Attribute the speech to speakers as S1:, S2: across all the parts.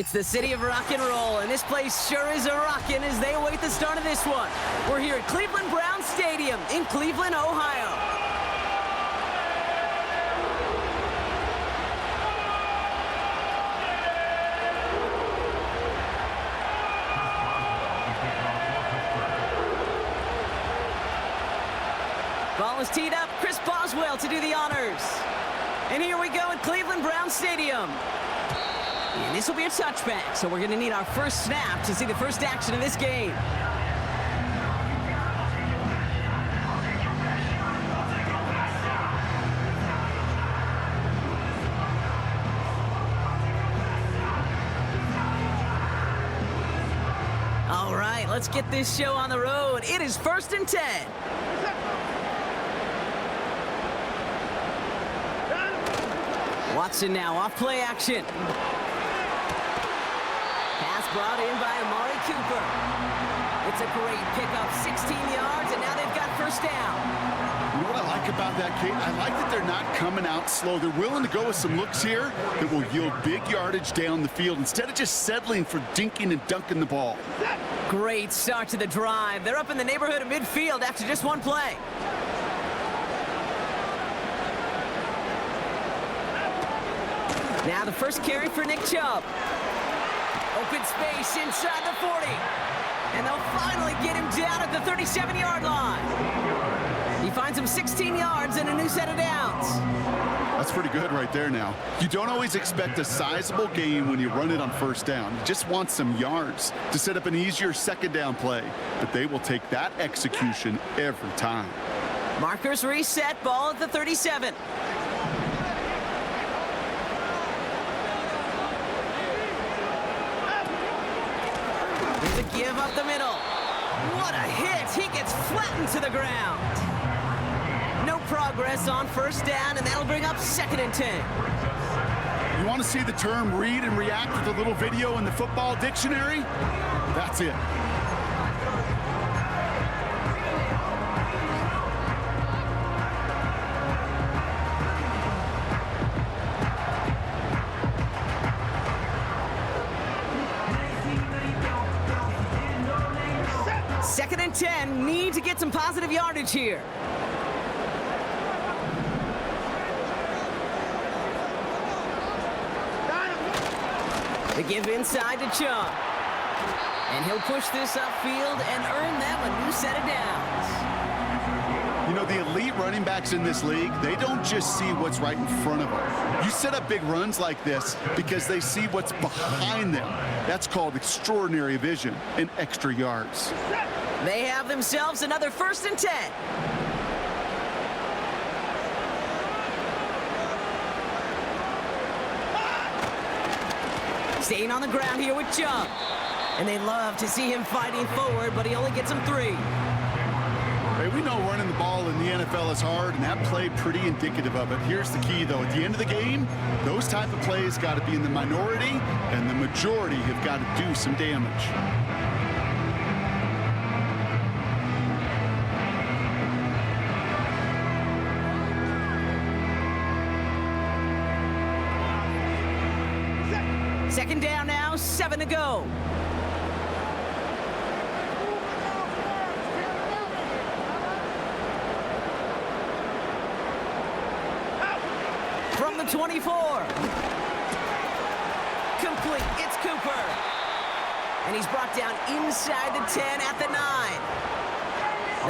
S1: It's the city of rock and roll, and this place sure is a rockin' as they await the start of this one. We're here at Cleveland Browns Stadium in Cleveland, Ohio. Ball is teed up. Chris Boswell to do the honors. And here we go at Cleveland Browns Stadium. And this will be a touchback, so we're going to need our first snap to see the first action of this game. All right, let's get this show on the road. It is 1st and 10. Watson now off play action. Pass brought in by Amari Cooper. It's a great pickup, 16 yards, and now they've got first down.
S2: You know what I like about that, Kate? I like that they're not coming out slow. They're willing to go with some looks here that will yield big yardage down the field instead of just settling for dinking and dunking the ball.
S1: Great start to the drive. They're up in the neighborhood of midfield after just one play. Now the first carry for Nick Chubb. Open space inside the 40. And they'll finally get him down at the 37-yard line. He finds him 16 yards and a new set of downs.
S2: That's pretty good right there now. You don't always expect a sizable gain when you run it on first down. You just want some yards to set up an easier second down play. But they will take that execution every time.
S1: Markers reset, ball at the 37. There's a give up the middle. What a hit. He gets flattened to the ground. No progress on first down, and that'll bring up 2nd and 10.
S2: You want to see the term read and react with a little video in the football dictionary? That's it.
S1: Second and 10, need to get some positive yardage here. The give inside to Chubb. And he'll push this upfield and earn them a new set of downs.
S2: You know, the elite running backs in this league, they don't just see what's right in front of them. You set up big runs like this because they see what's behind them. That's called extraordinary vision and extra yards.
S1: They have themselves another 1st and 10. Staying on the ground here with Chubb. And they love to see him fighting forward, but he only gets them 3.
S2: Hey, we know running the ball in the NFL is hard, and that play pretty indicative of it. Here's the key, though. At the end of the game, those type of plays got to be in the minority, and the majority have got to do some damage.
S1: Second down now, 7 to go. From the 24. Complete, it's Cooper. And he's brought down inside the 10 at the 9.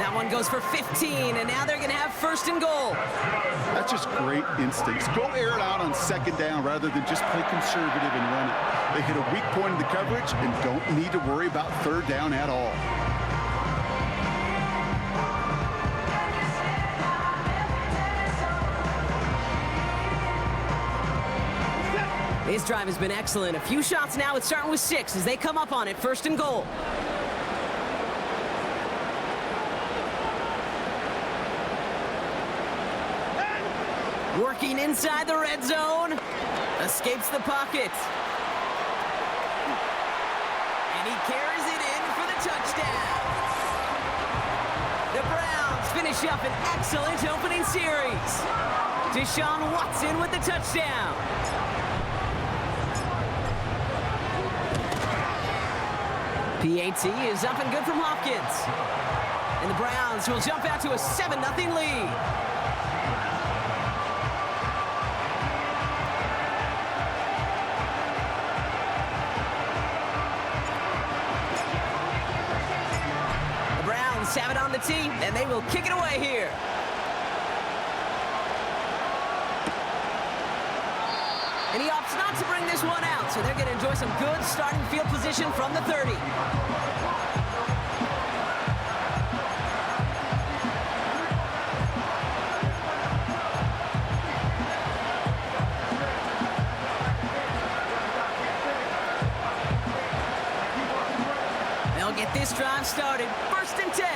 S1: That one goes for 15, and now they're going to have 1st and goal.
S2: That's just great instincts. Go air it out on second down rather than just play conservative and run it. They hit a weak point in the coverage and don't need to worry about 3rd down at all.
S1: His drive has been excellent. A few shots now. It's starting with 6 as they come up on it. 1st and goal. Working inside the red zone. Escapes the pocket. And he carries it in for the touchdown. The Browns finish up an excellent opening series. Deshaun Watson with the touchdown. PAT is up and good from Hopkins. And the Browns will jump out to a 7-0 lead. Have it on the tee, and they will kick it away here. And he opts not to bring this one out, so they're going to enjoy some good starting field position from the 30. They'll get this drive started. 1st and 10.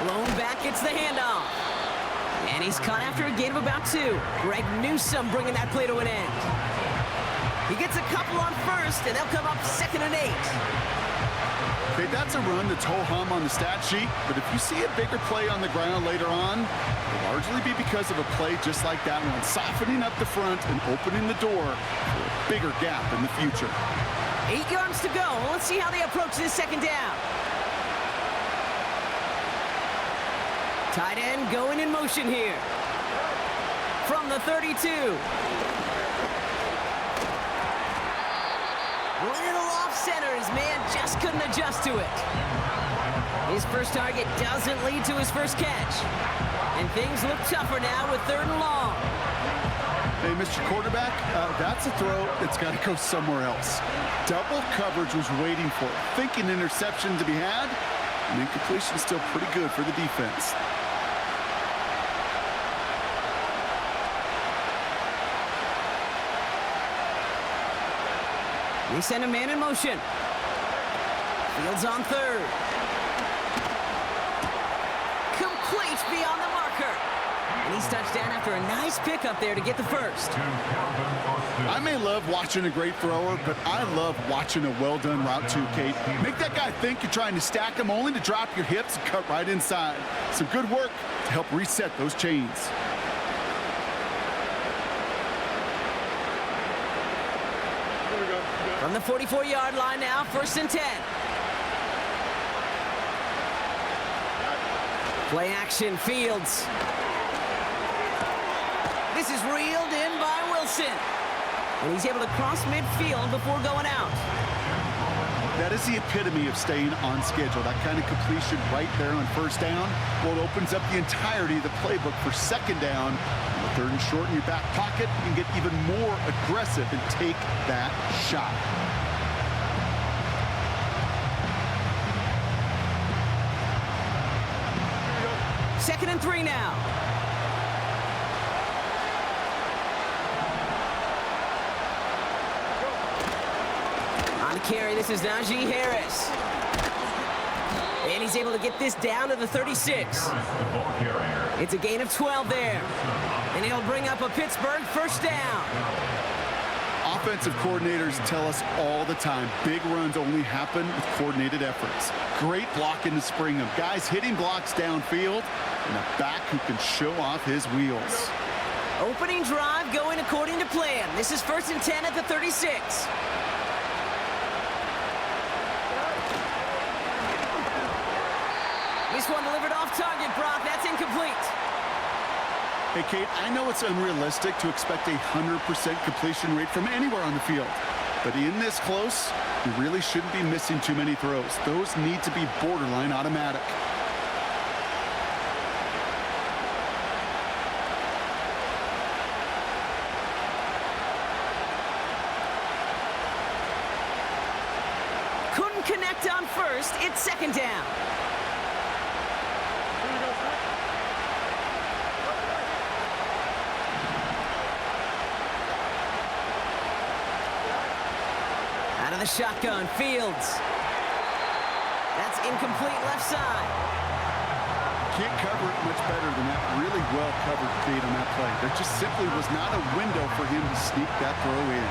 S1: Blown back gets the handoff. And he's caught after a gain of about 2. Greg Newsome bringing that play to an end. He gets a couple on 1st, and they'll come up 2nd and 8.
S2: Okay, that's a run that's ho-hum on the stat sheet, but if you see a bigger play on the ground later on, it'll largely be because of a play just like that one, softening up the front and opening the door for a bigger gap in the future.
S1: 8 yards to go. Let's see how they approach this 2nd down. Tight end going in motion here. From the 32. Little off center. His man just couldn't adjust to it. His first target doesn't lead to his first catch. And things look tougher now with 3rd and long.
S2: Hey, Mr. Quarterback, that's a throw that's got to go somewhere else. Double coverage was waiting for it. Thinking interception to be had. And incompletion is still pretty good for the defense.
S1: They send a man in motion. Fields on 3rd. Complete beyond the marker. And he's touched down after a nice pickup there to get the 1st.
S2: I may love watching a great thrower, but I love watching a well-done route too, Kate. Make that guy think you're trying to stack him only to drop your hips and cut right inside. Some good work to help reset those chains.
S1: From the 44-yard line now, 1st and 10. Play action, Fields. This is reeled in by Wilson. And he's able to cross midfield before going out.
S2: That is the epitome of staying on schedule. That kind of completion right there on 1st down. Well, it opens up the entirety of the playbook for 2nd down. On the 3rd and short in your back pocket, you can get even more aggressive and take that shot.
S1: Second and 3 now. On the carry, this is Najee Harris. And he's able to get this down to the 36. It's a gain of 12 there. And he'll bring up a Pittsburgh 1st down.
S2: Offensive coordinators tell us all the time, big runs only happen with coordinated efforts. Great blocking to spring them. Guys hitting blocks downfield, and a back who can show off his wheels.
S1: Opening drive going according to plan. This is 1st and 10 at the 36. This one delivered off target, Brock. That's incomplete.
S2: Hey, Kate, I know it's unrealistic to expect a 100% completion rate from anywhere on the field. But in this close, you really shouldn't be missing too many throws. Those need to be borderline automatic.
S1: Couldn't connect on 1st. It's 2nd down. Out of the shotgun, Fields. That's incomplete left side.
S2: Can't cover it much better than that really well-covered feed on that play. There just simply was not a window for him to sneak that throw in.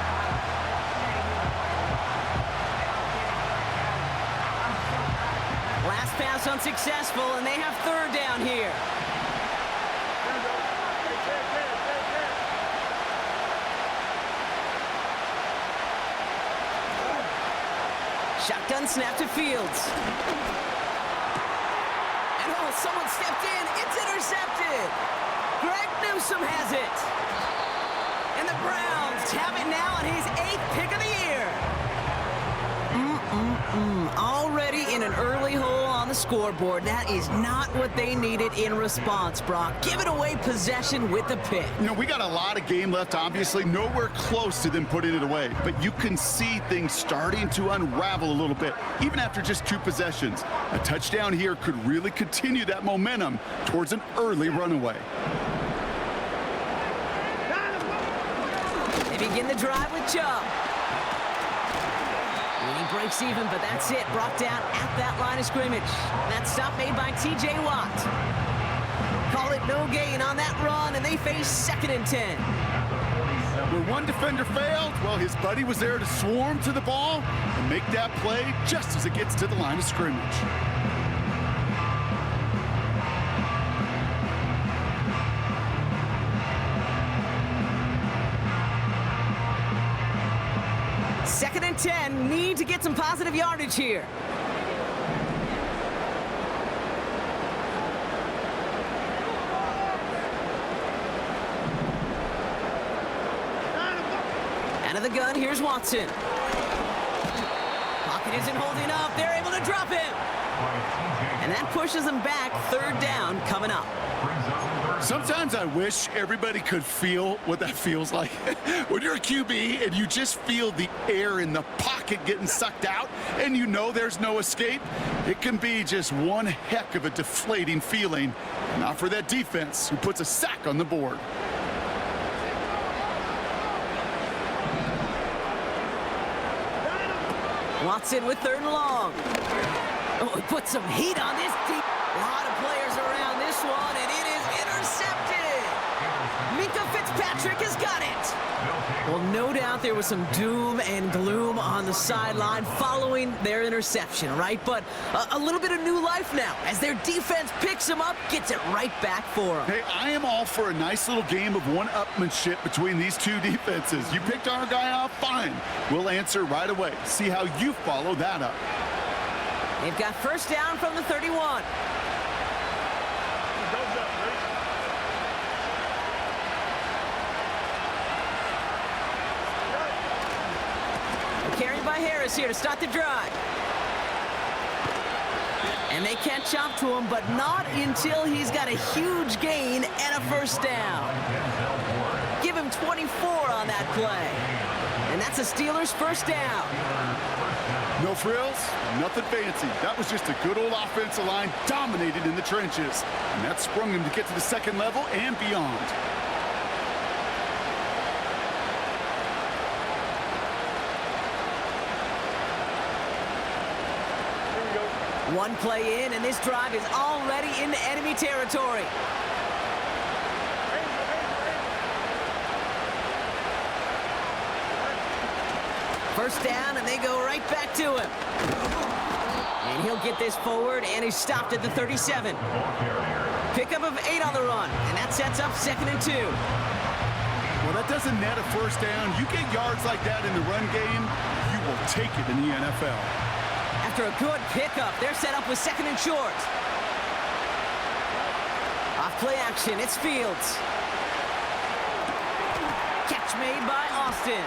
S1: Last pass unsuccessful, and they have third down here. Shotgun snap to Fields. And someone stepped in. It's intercepted. Greg Newsome has it. And the Browns have it now on his 8th pick of the year. Already in an early hole on the scoreboard. That is not what they needed in response, Brock. Giving away possession with the pick.
S2: You know, we got a lot of game left, obviously. Nowhere close to them putting it away. But you can see things starting to unravel a little bit, even after just 2 possessions. A touchdown here could really continue that momentum towards an early runaway.
S1: They begin the drive with Chubb. He breaks even, but that's it. Brought down at that line of scrimmage. That stop made by T.J. Watt. Call it no gain on that run, and they face 2nd and 10.
S2: Where one defender failed, well, his buddy was there to swarm to the ball and make that play just as it gets to the line of scrimmage.
S1: Second and 10, need to get some positive yardage here. Out of the gun, here's Watson. Pocket isn't holding up, they're able to drop him. And that pushes them back, 3rd down coming up.
S2: Sometimes I wish everybody could feel what that feels like. When you're a QB and you just feel the air in the pocket getting sucked out and you know there's no escape, it can be just one heck of a deflating feeling. Not for that defense who puts a sack on the board.
S1: Watson with 3rd and long. Oh, he put some heat on this deep. A lot of players around this one, and it is intercepted. Minka Fitzpatrick has got it. Well, no doubt there was some doom and gloom on the sideline following their interception, right? But a little bit of new life now as their defense picks them up, gets it right back for them.
S2: Hey, I am all for a nice little game of one-upmanship between these 2 defenses. You picked our guy off, fine. We'll answer right away. See how you follow that up.
S1: They've got 1st down from the 31. Carried by Harris here to start the drive. And they catch up to him, but not until he's got a huge gain and a 1st down. Give him 24 on that play. And that's a Steelers 1st down.
S2: No frills, nothing fancy. That was just a good old offensive line dominated in the trenches. And that sprung him to get to the 2nd level and beyond.
S1: One play in, and this drive is already into enemy territory. First down, and they go right back to him. And he'll get this forward, and he's stopped at the 37. Pickup of 8 on the run, and that sets up 2nd and 2.
S2: Well, that doesn't net a 1st down. You get yards like that in the run game, you will take it in the NFL.
S1: After a good pickup, they're set up with 2nd and short. Off play action, it's Fields. Catch made by Austin.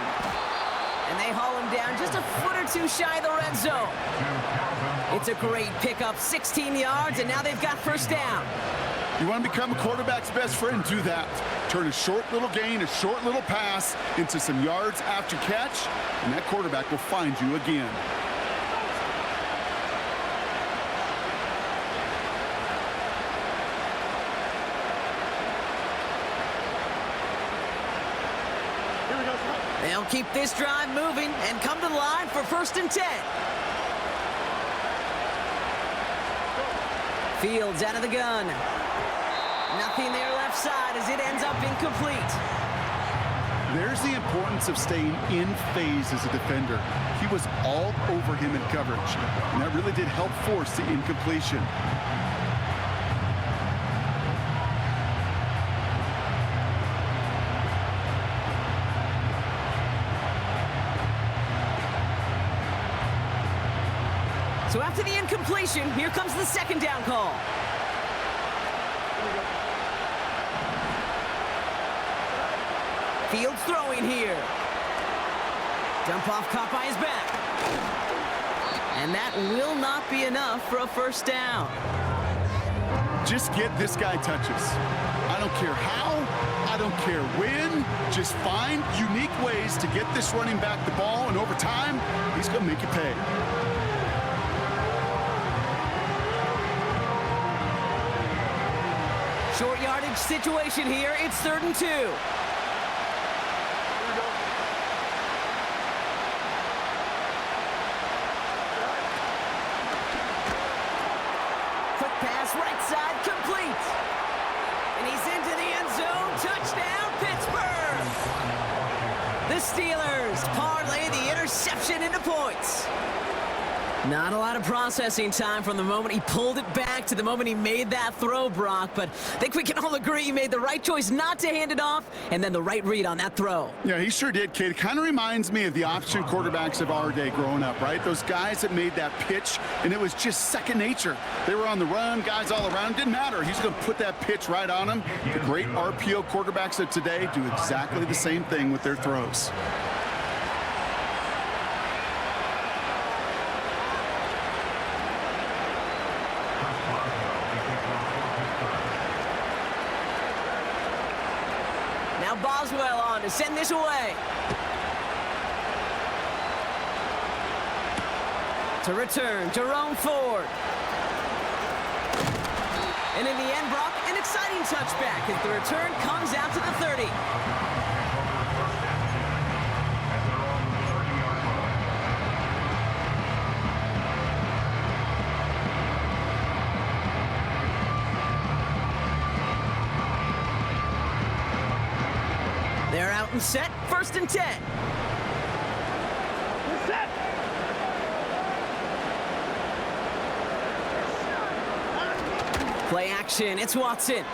S1: And they haul him down just a foot or 2 shy of the red zone. It's a great pickup, 16 yards, and now they've got 1st down.
S2: You want to become a quarterback's best friend, do that. Turn a short little gain, a short little pass into some yards after catch, and that quarterback will find you again.
S1: They'll keep this drive moving and come to the line for 1st and 10. Fields out of the gun. Nothing there left side as it ends up incomplete.
S2: There's the importance of staying in phase as a defender. He was all over him in coverage, and that really did help force the incompletion.
S1: So after the incompletion, here comes the second down call. Fields throwing here. Dump off caught by his back. And that will not be enough for a first down.
S2: Just get this guy touches. I don't care how, I don't care when. Just find unique ways to get this running back the ball, and over time, he's going to make you pay.
S1: Short yardage situation here. It's 3rd and 2. Quick pass, right side, complete. And he's into the end zone. Touchdown, Pittsburgh. The Steelers parlay the interception into points. Not a lot of processing time from the moment he pulled it back to the moment he made that throw, Brock. But I think we can all agree he made the right choice not to hand it off, and then the right read on that throw.
S2: Yeah, he sure did, kid. It kind of reminds me of the option quarterbacks of our day growing up, right? Those guys that made that pitch, and it was just second nature. They were on the run, guys all around. Didn't matter. He's going to put that pitch right on him. The great RPO quarterbacks of today do exactly the same thing with their throws.
S1: Boswell on to send this away. To return, Jerome Ford. And in the end, Brock, an exciting touchback as the return comes out to the 30. They're out and set, 1st and 10. Set. Play action, it's Watson. And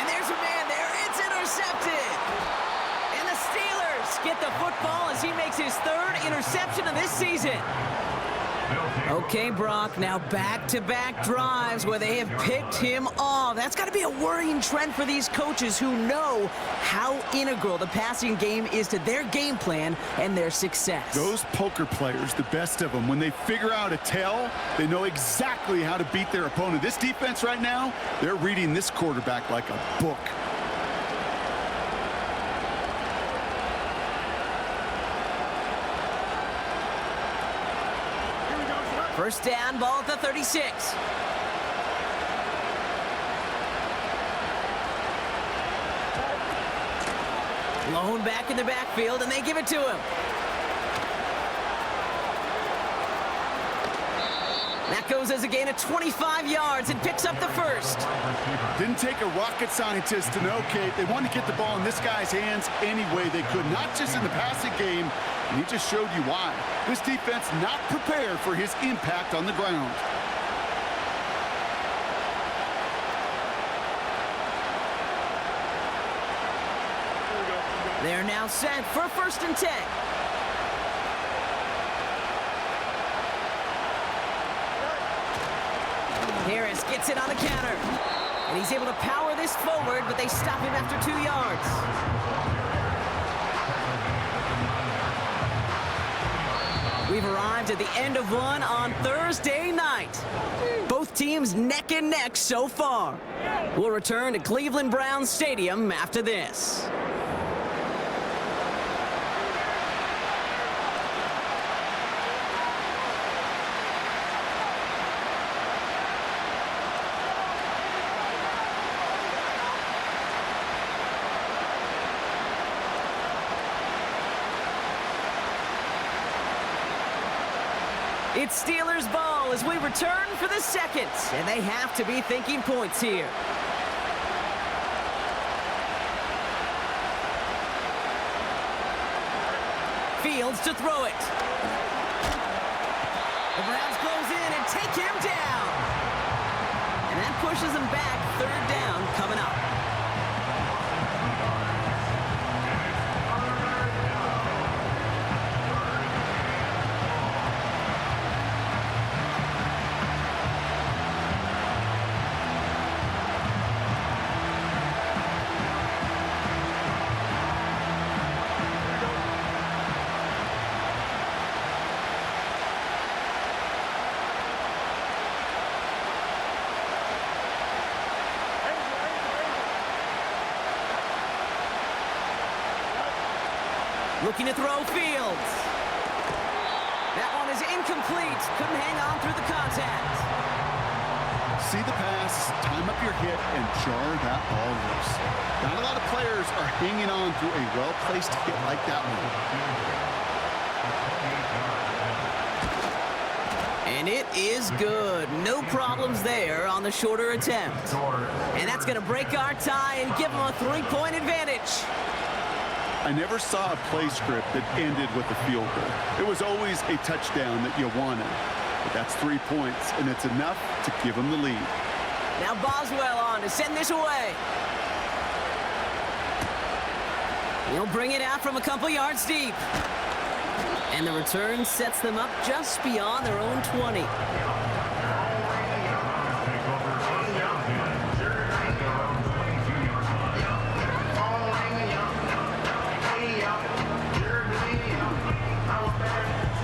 S1: there's a man there, it's intercepted. And the Steelers get the football as he makes his 3rd interception of this season. Okay, Brock, now back-to-back drives where they have picked him off. That's got to be a worrying trend for these coaches who know how integral the passing game is to their game plan and their success.
S2: Those poker players, the best of them, when they figure out a tell, they know exactly how to beat their opponent. This defense right now, they're reading this quarterback like a book.
S1: First down, ball at the 36. Lone back in the backfield, and they give it to him. That goes as a gain of 25 yards and picks up the first.
S2: Didn't take a rocket scientist to know, Kate. They wanted to get the ball in this guy's hands any way they could, not just in the passing game, and he just showed you why. This defense not prepared for his impact on the ground.
S1: They're now set for 1st and 10. Harris gets it on the counter. And he's able to power this forward, but they stop him after 2 yards. We've arrived at the end of one on Thursday night. Both teams neck and neck so far. We'll return to Cleveland Browns Stadium after this. It's Steelers ball as we return for the second, and they have to be thinking points here. Fields to throw it. The Browns close in and take him down. And that pushes them back. Third down coming up. Looking to throw Fields. That one is incomplete. Couldn't hang on through the contact.
S2: See the pass, time up your hit, and jar that ball loose. Not a lot of players are hanging on through a well-placed hit like that one.
S1: And it is good. No problems there on the shorter attempt. And that's going to break our tie and give them a 3-point advantage.
S2: I never saw a play script that ended with a field goal. It was always a touchdown that you wanted. But that's 3 points, and it's enough to give them the lead.
S1: Now Boswell on to send this away. He'll bring it out from a couple yards deep. And the return sets them up just beyond their own 20.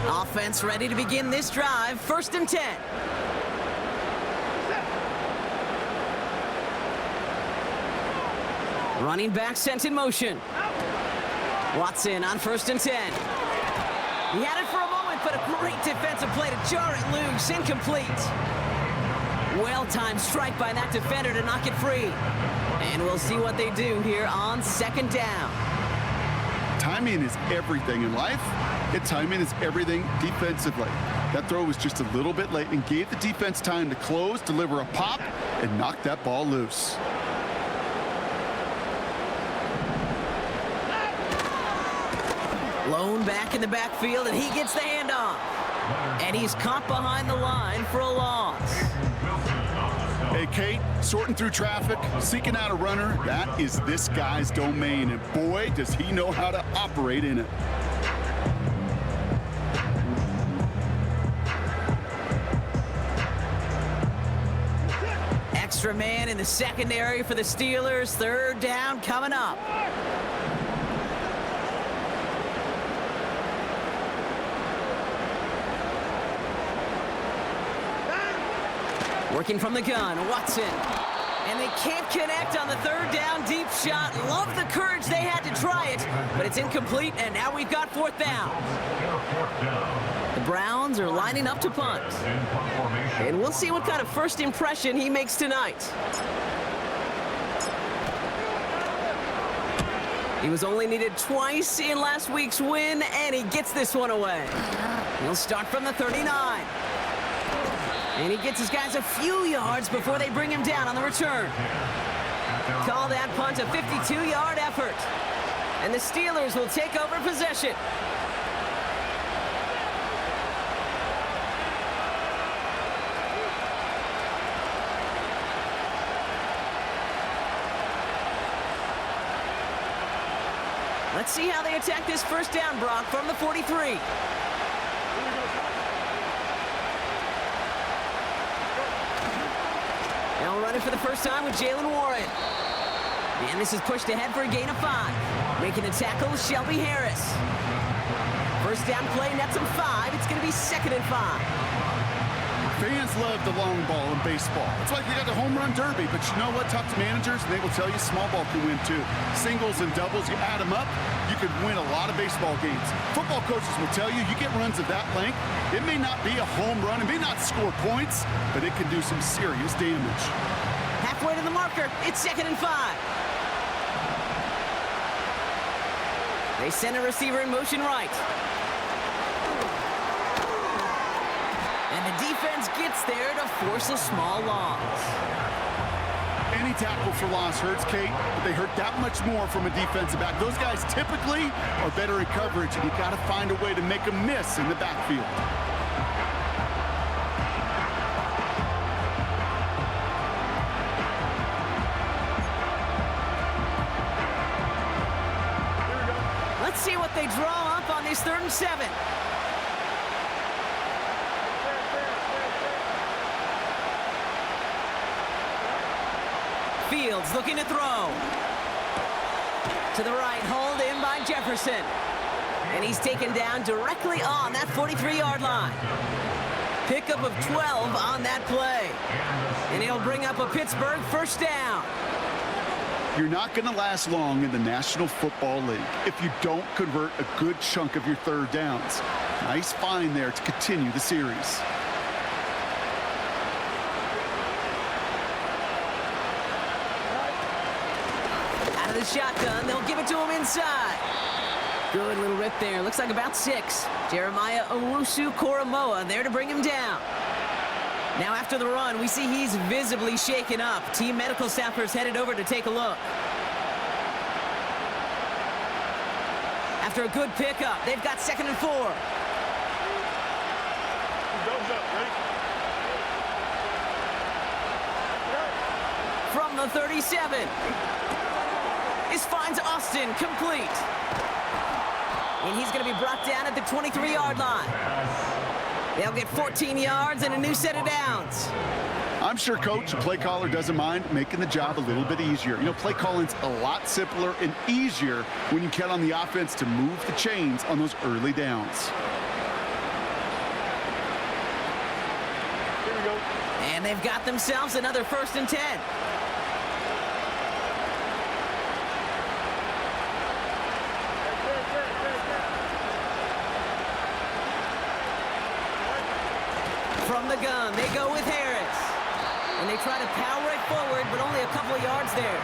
S1: Offense ready to begin this drive. 1st and 10. Running back sent in motion. Watson on 1st and 10. He had it for a moment, but a great defensive play to jar it loose. Incomplete. Well-timed strike by that defender to knock it free. And we'll see what they do here on 2nd down.
S2: Timing is everything in life. And timing is everything defensively. That throw was just a little bit late and gave the defense time to close, deliver a pop, and knock that ball loose.
S1: Lone back in the backfield, and he gets the handoff. And he's caught behind the line for a loss.
S2: Hey, Kate, sorting through traffic, seeking out a runner, that is this guy's domain. And boy, does he know how to operate in it.
S1: Extra man in the secondary for the Steelers. 3rd down coming up. Working from the gun, Watson. And they can't connect on the 3rd down deep shot. Love the courage they had to try it, but it's incomplete, and now we've got 4th down. The Browns are lining up to punt. And we'll see what kind of first impression he makes tonight. He was only needed twice in last week's win, and he gets this one away. He'll start from the 39. And he gets his guys a few yards before they bring him down on the return. Call that punt a 52-yard effort. And the Steelers will take over possession. Let's see how they attack this 1st down, Brock, from the 43. Now running for the first time with Jalen Warren. And this is pushed ahead for a gain of 5. Making the tackle, Shelby Harris. 1st down play, nets him 5. It's going to be 2nd and 5.
S2: Fans love the long ball in baseball. It's like they got the home run derby, but you know what? Talk to managers, and they will tell you small ball can win too. Singles and doubles, you add them up, you could win a lot of baseball games. Football coaches will tell you, you get runs of that length, it may not be a home run, it may not score points, but it can do some serious damage.
S1: Halfway to the marker, it's 2nd and 5. They send a receiver in motion right. And the defense gets there to force a small loss.
S2: Any tackle for loss hurts, Kate, but they hurt that much more from a defensive back. Those guys typically are better in coverage, and you got to find a way to make them miss in the backfield.
S1: Let's see what they draw up on this 3rd and 7. Fields looking to throw. To the right, hold in by Jefferson. And he's taken down directly on that 43-yard line. Pickup of 12 on that play. And he'll bring up a Pittsburgh first down.
S2: You're not going to last long in the National Football League if you don't convert a good chunk of your 3rd downs. Nice find there to continue the series.
S1: Out of the shotgun, they'll give it to him inside. Good little rip there. Looks like about 6. Jeremiah Owusu-Koramoah there to bring him down. Now after the run, we see he's visibly shaken up. Team medical staffers headed over to take a look. After a good pickup, they've got 2nd and 4. From the 37. This finds Austin complete. And he's going to be brought down at the 23-yard line. They'll get 14 yards and a new set of downs.
S2: I'm sure coach and play caller doesn't mind making the job a little bit easier. You know, play calling's a lot simpler and easier when you count on the offense to move the chains on those early downs.
S1: Here we go. And they've got themselves another 1st and 10. From the gun, they go with Harris. And they try to power it forward, but only a couple of yards there.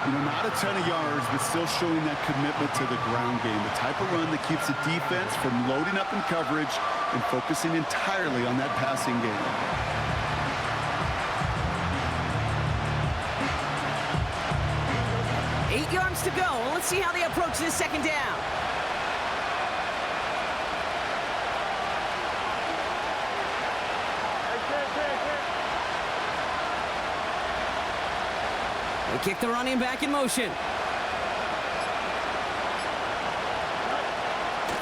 S2: You know, not a ton of yards, but still showing that commitment to the ground game. The type of run that keeps the defense from loading up in coverage and focusing entirely on that passing game.
S1: Eight yards to go. Let's see how they approach this 2nd down. They kick the running back in motion.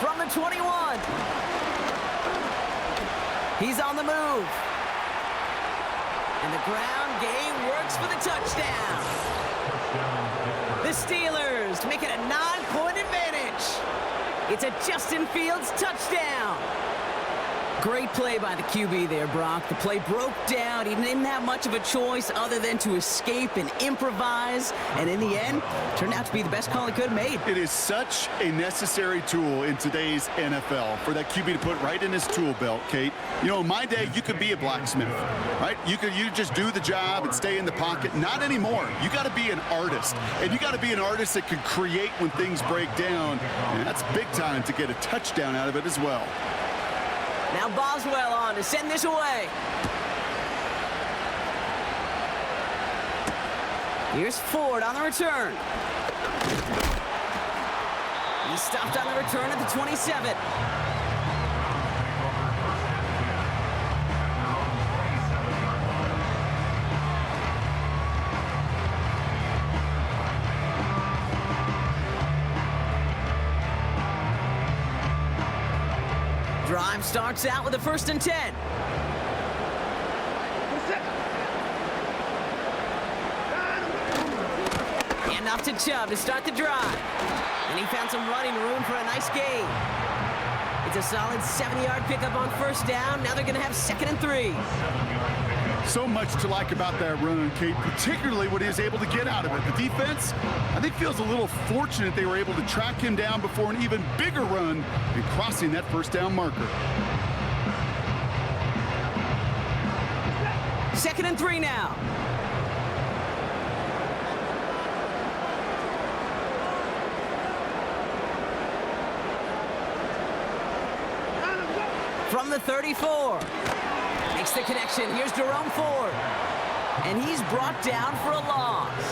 S1: From the 21. He's on the move. And the ground game works for the touchdown. The Steelers make it a 9-point advantage. It's a Justin Fields touchdown. Great play by the QB there, Brock. The play broke down. He didn't have much of a choice other than to escape and improvise. And in the end, turned out to be the best call he could have made.
S2: It is such a necessary tool in today's NFL for that QB to put right in his tool belt, Kate. You know, in my day, you could be a blacksmith, right? You just do the job and stay in the pocket. Not anymore. You got to be an artist. And you got to be an artist that can create when things break down. And that's big time to get a touchdown out of it as well.
S1: Now Boswell on to send this away. Here's Ford on the return. He stopped on the return at the 27. Drive starts out with a 1st and 10. And off to Chubb to start the drive. And he found some running room for a nice gain. It's a solid 7-yard pickup on 1st down. Now they're going to have 2nd and 3.
S2: So much to like about that run, Kate, particularly what he was able to get out of it. The defense, I think, feels a little fortunate they were able to track him down before an even bigger run and crossing that 1st down marker.
S1: 2nd and 3 now. From the 34. Makes the connection. Here's Jerome Ford. And he's brought down for a loss.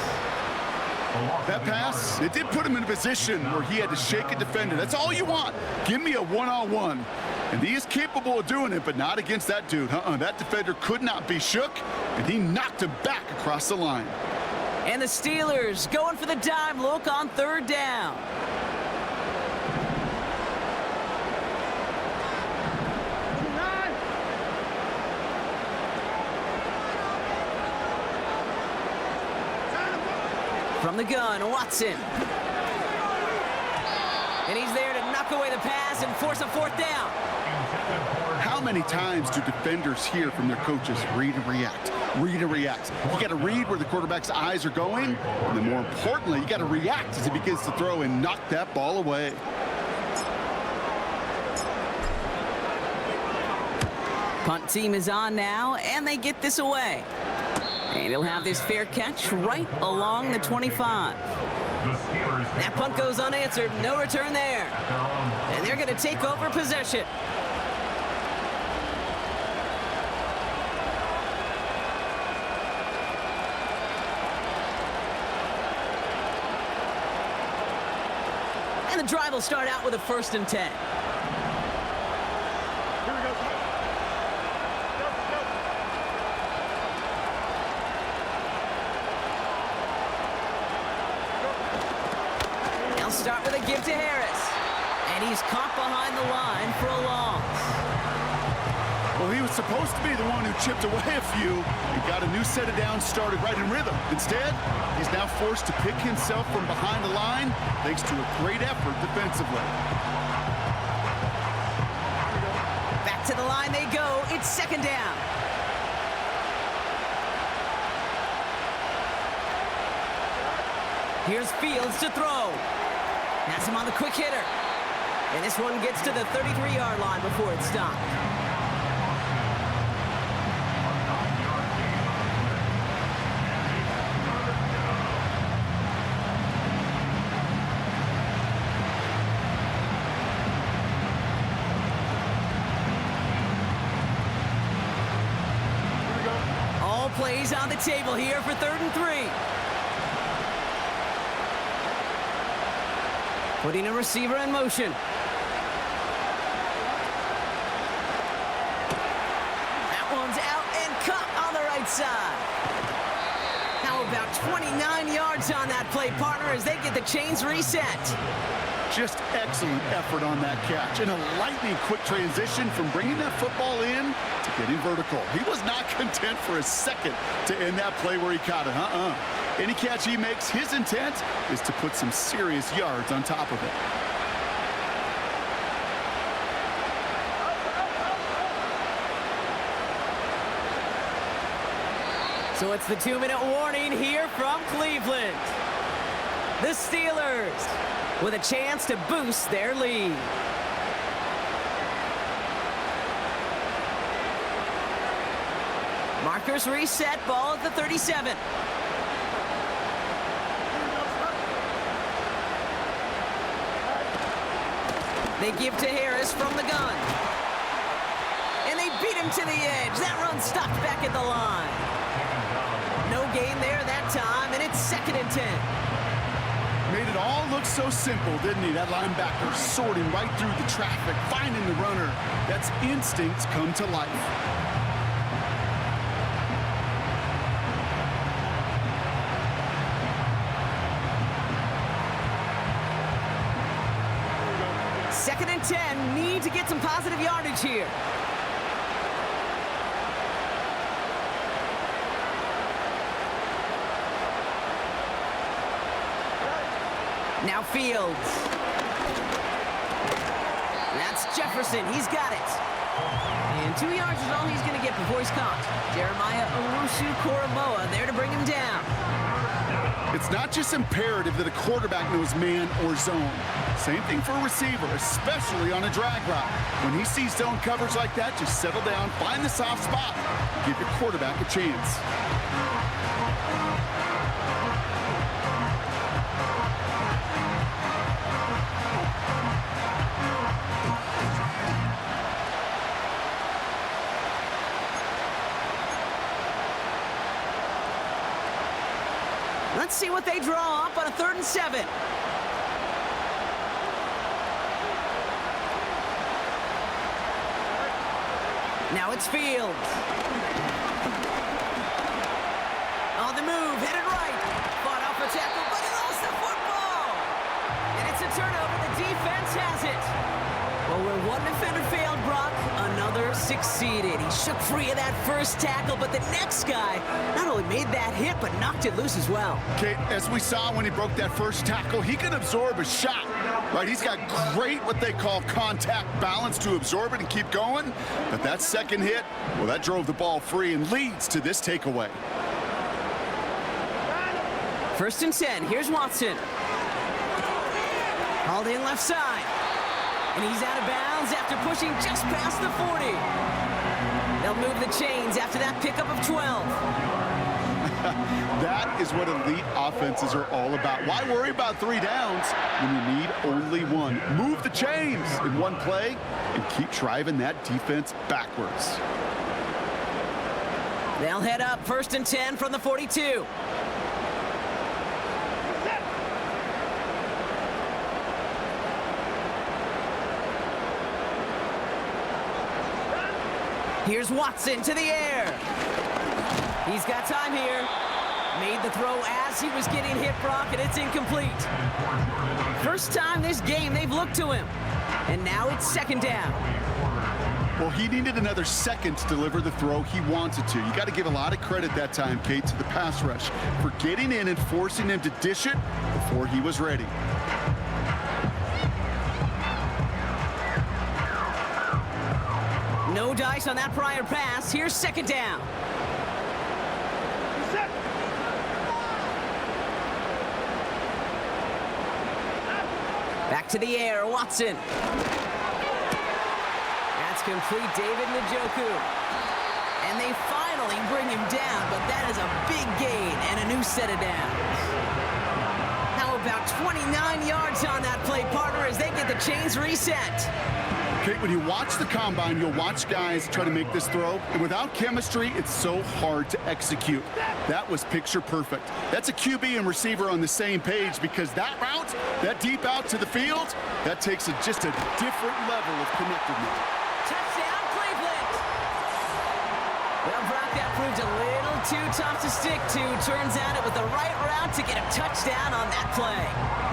S2: That pass, it did put him in a position where he had to shake a defender. That's all you want. Give me a one-on-one. And he is capable of doing it, but not against that dude. That defender could not be shook, and he knocked him back across the line.
S1: And the Steelers going for the dime look on third down. From the gun, Watson. And he's there to knock away the pass and force a fourth down.
S2: How many times do defenders hear from their coaches, read and react, read and react? You got to read where the quarterback's eyes are going, and then more importantly, you got to react as he begins to throw and knock that ball away.
S1: Punt team is on now, and they get this away. And he'll have this fair catch right along the 25. That punt goes unanswered. No return there. And they're going to take over possession. And the drive will start out with a 1st and 10. Start with a give to Harris. And he's caught behind the line for a loss.
S2: Well, he was supposed to be the one who chipped away a few and got a new set of downs started right in rhythm. Instead, he's now forced to pick himself from behind the line thanks to a great effort defensively.
S1: Back to the line they go. It's 2nd down. Here's Fields to throw. Has him on the quick hitter. And this one gets to the 33-yard line before it's stopped. All plays on the table here for 3rd and 3. Putting a receiver in motion. That one's out and caught on the right side. How about 29 yards on that play, partner, as they get the chains reset.
S2: Just excellent effort on that catch. And a lightning quick transition from bringing that football in to getting vertical. He was not content for a second to end that play where he caught it. Any catch he makes, his intent is to put some serious yards on top of it.
S1: So it's the 2-minute warning here from Cleveland. The Steelers with a chance to boost their lead. Markers reset, ball at the 37. They give to Harris from the gun. And they beat him to the edge. That run stopped back at the line. No gain there that time, and it's 2nd and 10.
S2: Made it all look so simple, didn't he? That linebacker sorting right through the traffic, finding the runner. That's instincts come to life.
S1: Second and 10, need to get some positive yardage here. Now Fields. That's Jefferson. He's got it. And 2 yards is all he's going to get before he's caught. Jeremiah Owusu-Koramoah there to bring him down.
S2: It's not just imperative that a quarterback knows man or zone. Same thing for a receiver, especially on a drag route. When he sees zone coverage like that, just settle down, find the soft spot, give your quarterback a chance.
S1: Let's see what they draw up on a 3rd and 7. Now it's Fields. On the move, headed right. Fought off a tackle, but he lost the football. And it's a turnover. The defense has it. Well, where one defender failed, Brock, another succeeded. He shook free of that first tackle, but the next guy not only made that hit, but knocked it loose as well.
S2: Kate, as we saw when he broke that first tackle, he can absorb a shot, right? He's got great, what they call contact balance to absorb it and keep going. But that second hit, well, that drove the ball free and leads to this takeaway.
S1: 1st and 10. Here's Watson. Hauled in left side. And he's out of bounds after pushing just past the 40. They'll move the chains after that pickup of 12.
S2: That is what elite offenses are all about. Why worry about 3 downs when you need only 1? Move the chains in one play and keep driving that defense backwards.
S1: They'll head up 1st and 10 from the 42. Here's Watson to the air. He's got time here. Made the throw as he was getting hit, Brock, and it's incomplete. First time this game they've looked to him. And now it's 2nd down.
S2: Well, he needed another second to deliver the throw he wanted to. You got to give a lot of credit that time, Kate, to the pass rush for getting in and forcing him to dish it before he was ready.
S1: No dice on that prior pass. Here's 2nd down. Back to the air, Watson. That's complete, David Njoku. And they finally bring him down, but that is a big gain and a new set of downs. How about 29 yards on that play, partner, as they get the chains reset.
S2: Kate, when you watch the combine, you'll watch guys try to make this throw, and without chemistry, it's so hard to execute. That was picture perfect. That's a QB and receiver on the same page, because that route, that deep out to the field, that takes just a different level of connectedness.
S1: Touchdown, Cleveland! Well, Brock, that proved a little too tough to stick to. Turns out it was the right route to get a touchdown on that play.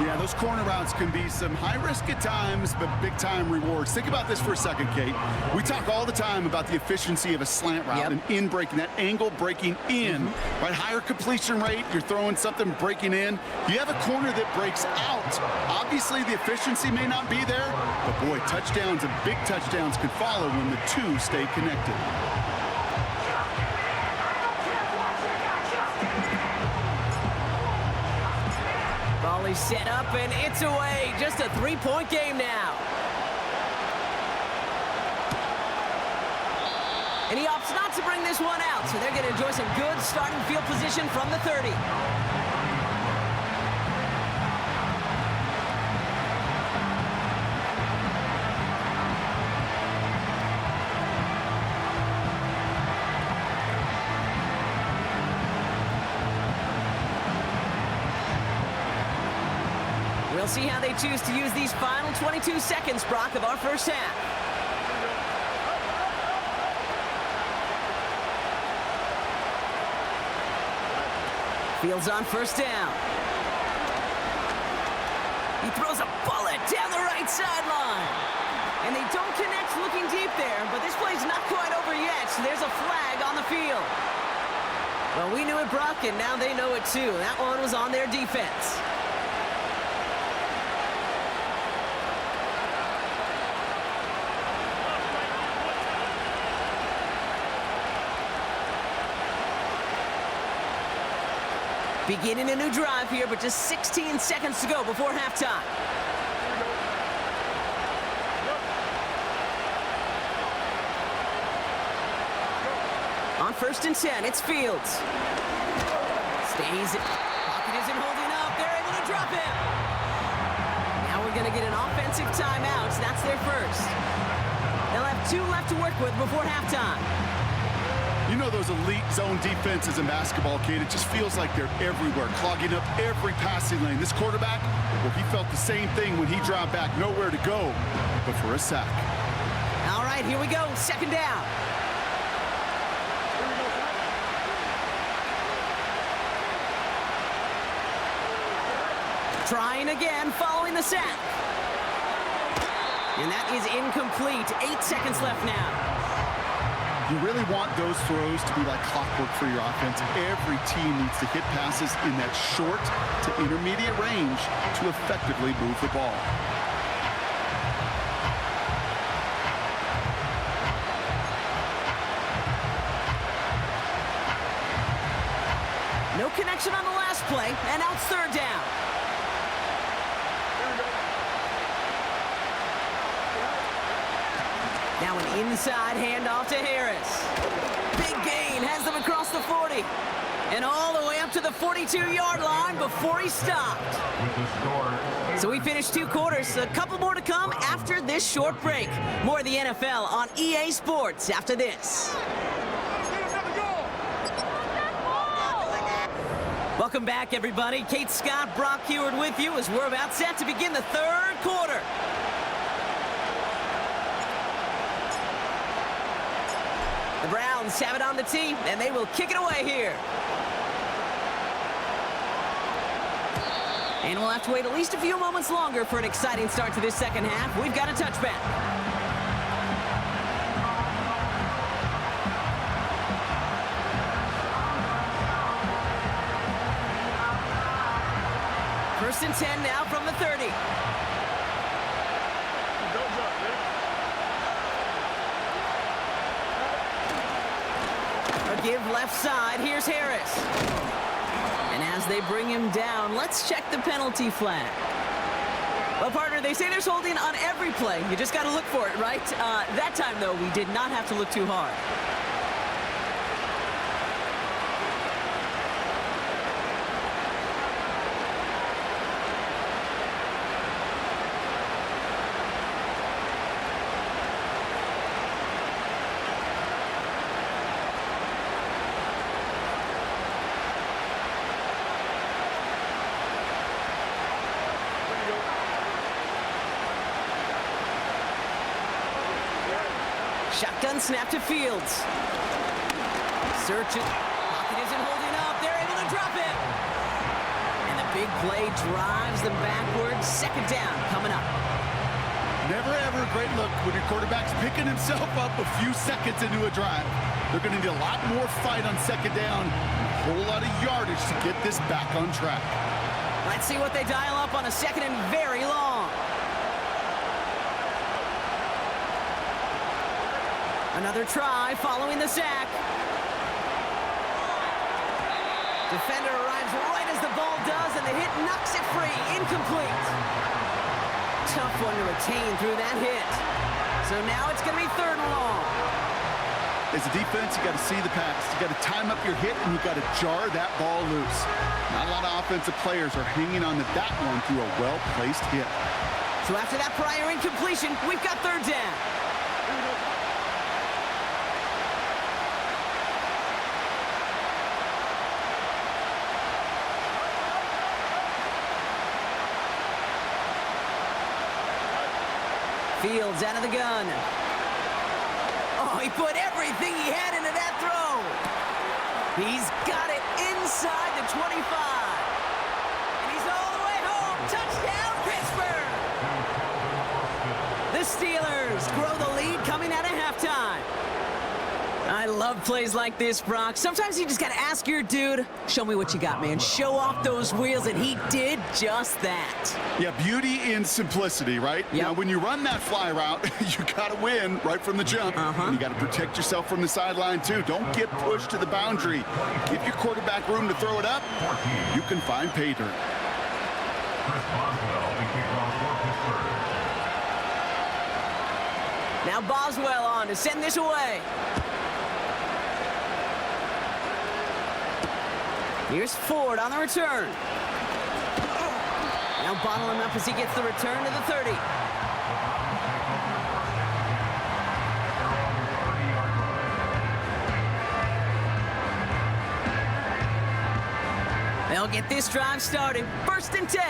S2: Yeah, those corner routes can be some high risk at times, but big time rewards. Think about this for a second, Kate. We talk all the time about the efficiency of a slant route and in breaking, that angle breaking in, right? Higher completion rate, you're throwing something breaking in. You have a corner that breaks out. Obviously, the efficiency may not be there, but boy, touchdowns and big touchdowns can follow when the two stay connected.
S1: Ball is set up, and it's away. Just a 3-point game now. And he opts not to bring this one out, so they're going to enjoy some good starting field position from the 30. We'll see how they choose to use these final 22 seconds, Brock, of our first half. Fields on 1st down. He throws a bullet down the right sideline. And they don't connect looking deep there, but this play's not quite over yet. So there's a flag on the field. Well, we knew it, Brock, and now they know it too. That one was on their defense. Beginning a new drive here, but just 16 seconds to go before halftime. On 1st and 10, it's Fields. Stays it. Pocket isn't holding up. They're able to drop him. Now we're going to get an offensive timeout. That's their first. They'll have 2 left to work with before halftime.
S2: You know those elite zone defenses in basketball, Kate, it just feels like they're everywhere, clogging up every passing lane. This quarterback, well, he felt the same thing when he dropped back, nowhere to go but for a sack.
S1: All right, here we go, second down. Trying again, following the sack. And that is incomplete. 8 seconds left now.
S2: You really want those throws to be like clockwork for your offense. Every team needs to hit passes in that short to intermediate range to effectively move the ball.
S1: No connection on the last play, and now it's third down. Now an inside handoff to Harris. Big gain, has them across the 40. And all the way up to the 42-yard line before he stopped. So we finished 2 quarters. A couple more to come after this short break. More of the NFL on EA Sports after this. Welcome back, everybody. Kate Scott, Brock Heward with you as we're about set to begin the third quarter. The Browns have it on the tee, and they will kick it away here. And we'll have to wait at least a few moments longer for an exciting start to this second half. We've got a touchback. First and 10 now from the 30. A give left side. Here's Harris. And as they bring him down, let's check the penalty flag. Well, partner, they say there's holding on every play. You just got to look for it, right? That time, though, we did not have to look too hard. Shotgun snap to Fields. Search it. Pocket isn't holding up. They're able to drop it. And the big play drives them backwards. Second down coming up.
S2: Never ever a great look when your quarterback's picking himself up a few seconds into a drive. They're going to need a lot more fight on second down. A whole lot of yardage to get this back on track.
S1: Let's see what they dial up on a second and very long. Another try following the sack. Defender arrives right as the ball does, and the hit knocks it free. Incomplete. Tough one to retain through that hit. So now it's going to be third and long.
S2: As a defense, you got to see the pass. You got to time up your hit, and you got to jar that ball loose. Not a lot of offensive players are hanging on to that one through a well-placed hit.
S1: So after that prior incompletion, we've got third down. Fields out of the gun. Oh, he put everything he had into that throw. He's got it inside the 25. And he's all the way home. Touchdown, Pittsburgh. The Steelers grow the lead coming out of halftime. I love plays like this, Brock. Sometimes you just got to ask your dude, show me what you got, man. Show off those wheels, and he did just that.
S2: Yeah, beauty in simplicity, right?
S1: Yep.
S2: Now, when you run that fly route, you got to win right from the jump. And you got to protect yourself from the sideline, too. Don't get pushed to the boundary. Give your quarterback room to throw it up. You can find pay dirt.
S1: Now Boswell on to send this away. Here's Ford on the return. Now bottle him up as he gets the return to the 30. They'll get this drive started. 1st and 10.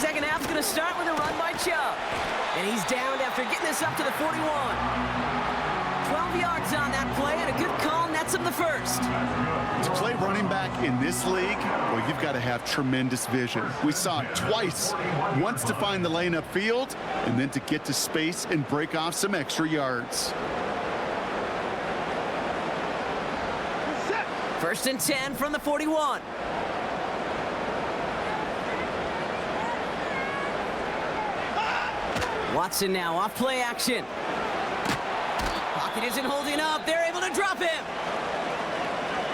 S1: Second half's going to start with a run by Chubb. And he's downed after getting this up to the 41. 12 yards on that play, and a good call nets him the first.
S2: To play running back in this league, well, you've got to have tremendous vision. We saw it twice. Once to find the lane upfield, and then to get to space and break off some extra yards.
S1: 1st and 10 from the 41. Watson now off play action. Pocket isn't holding up. They're able to drop him.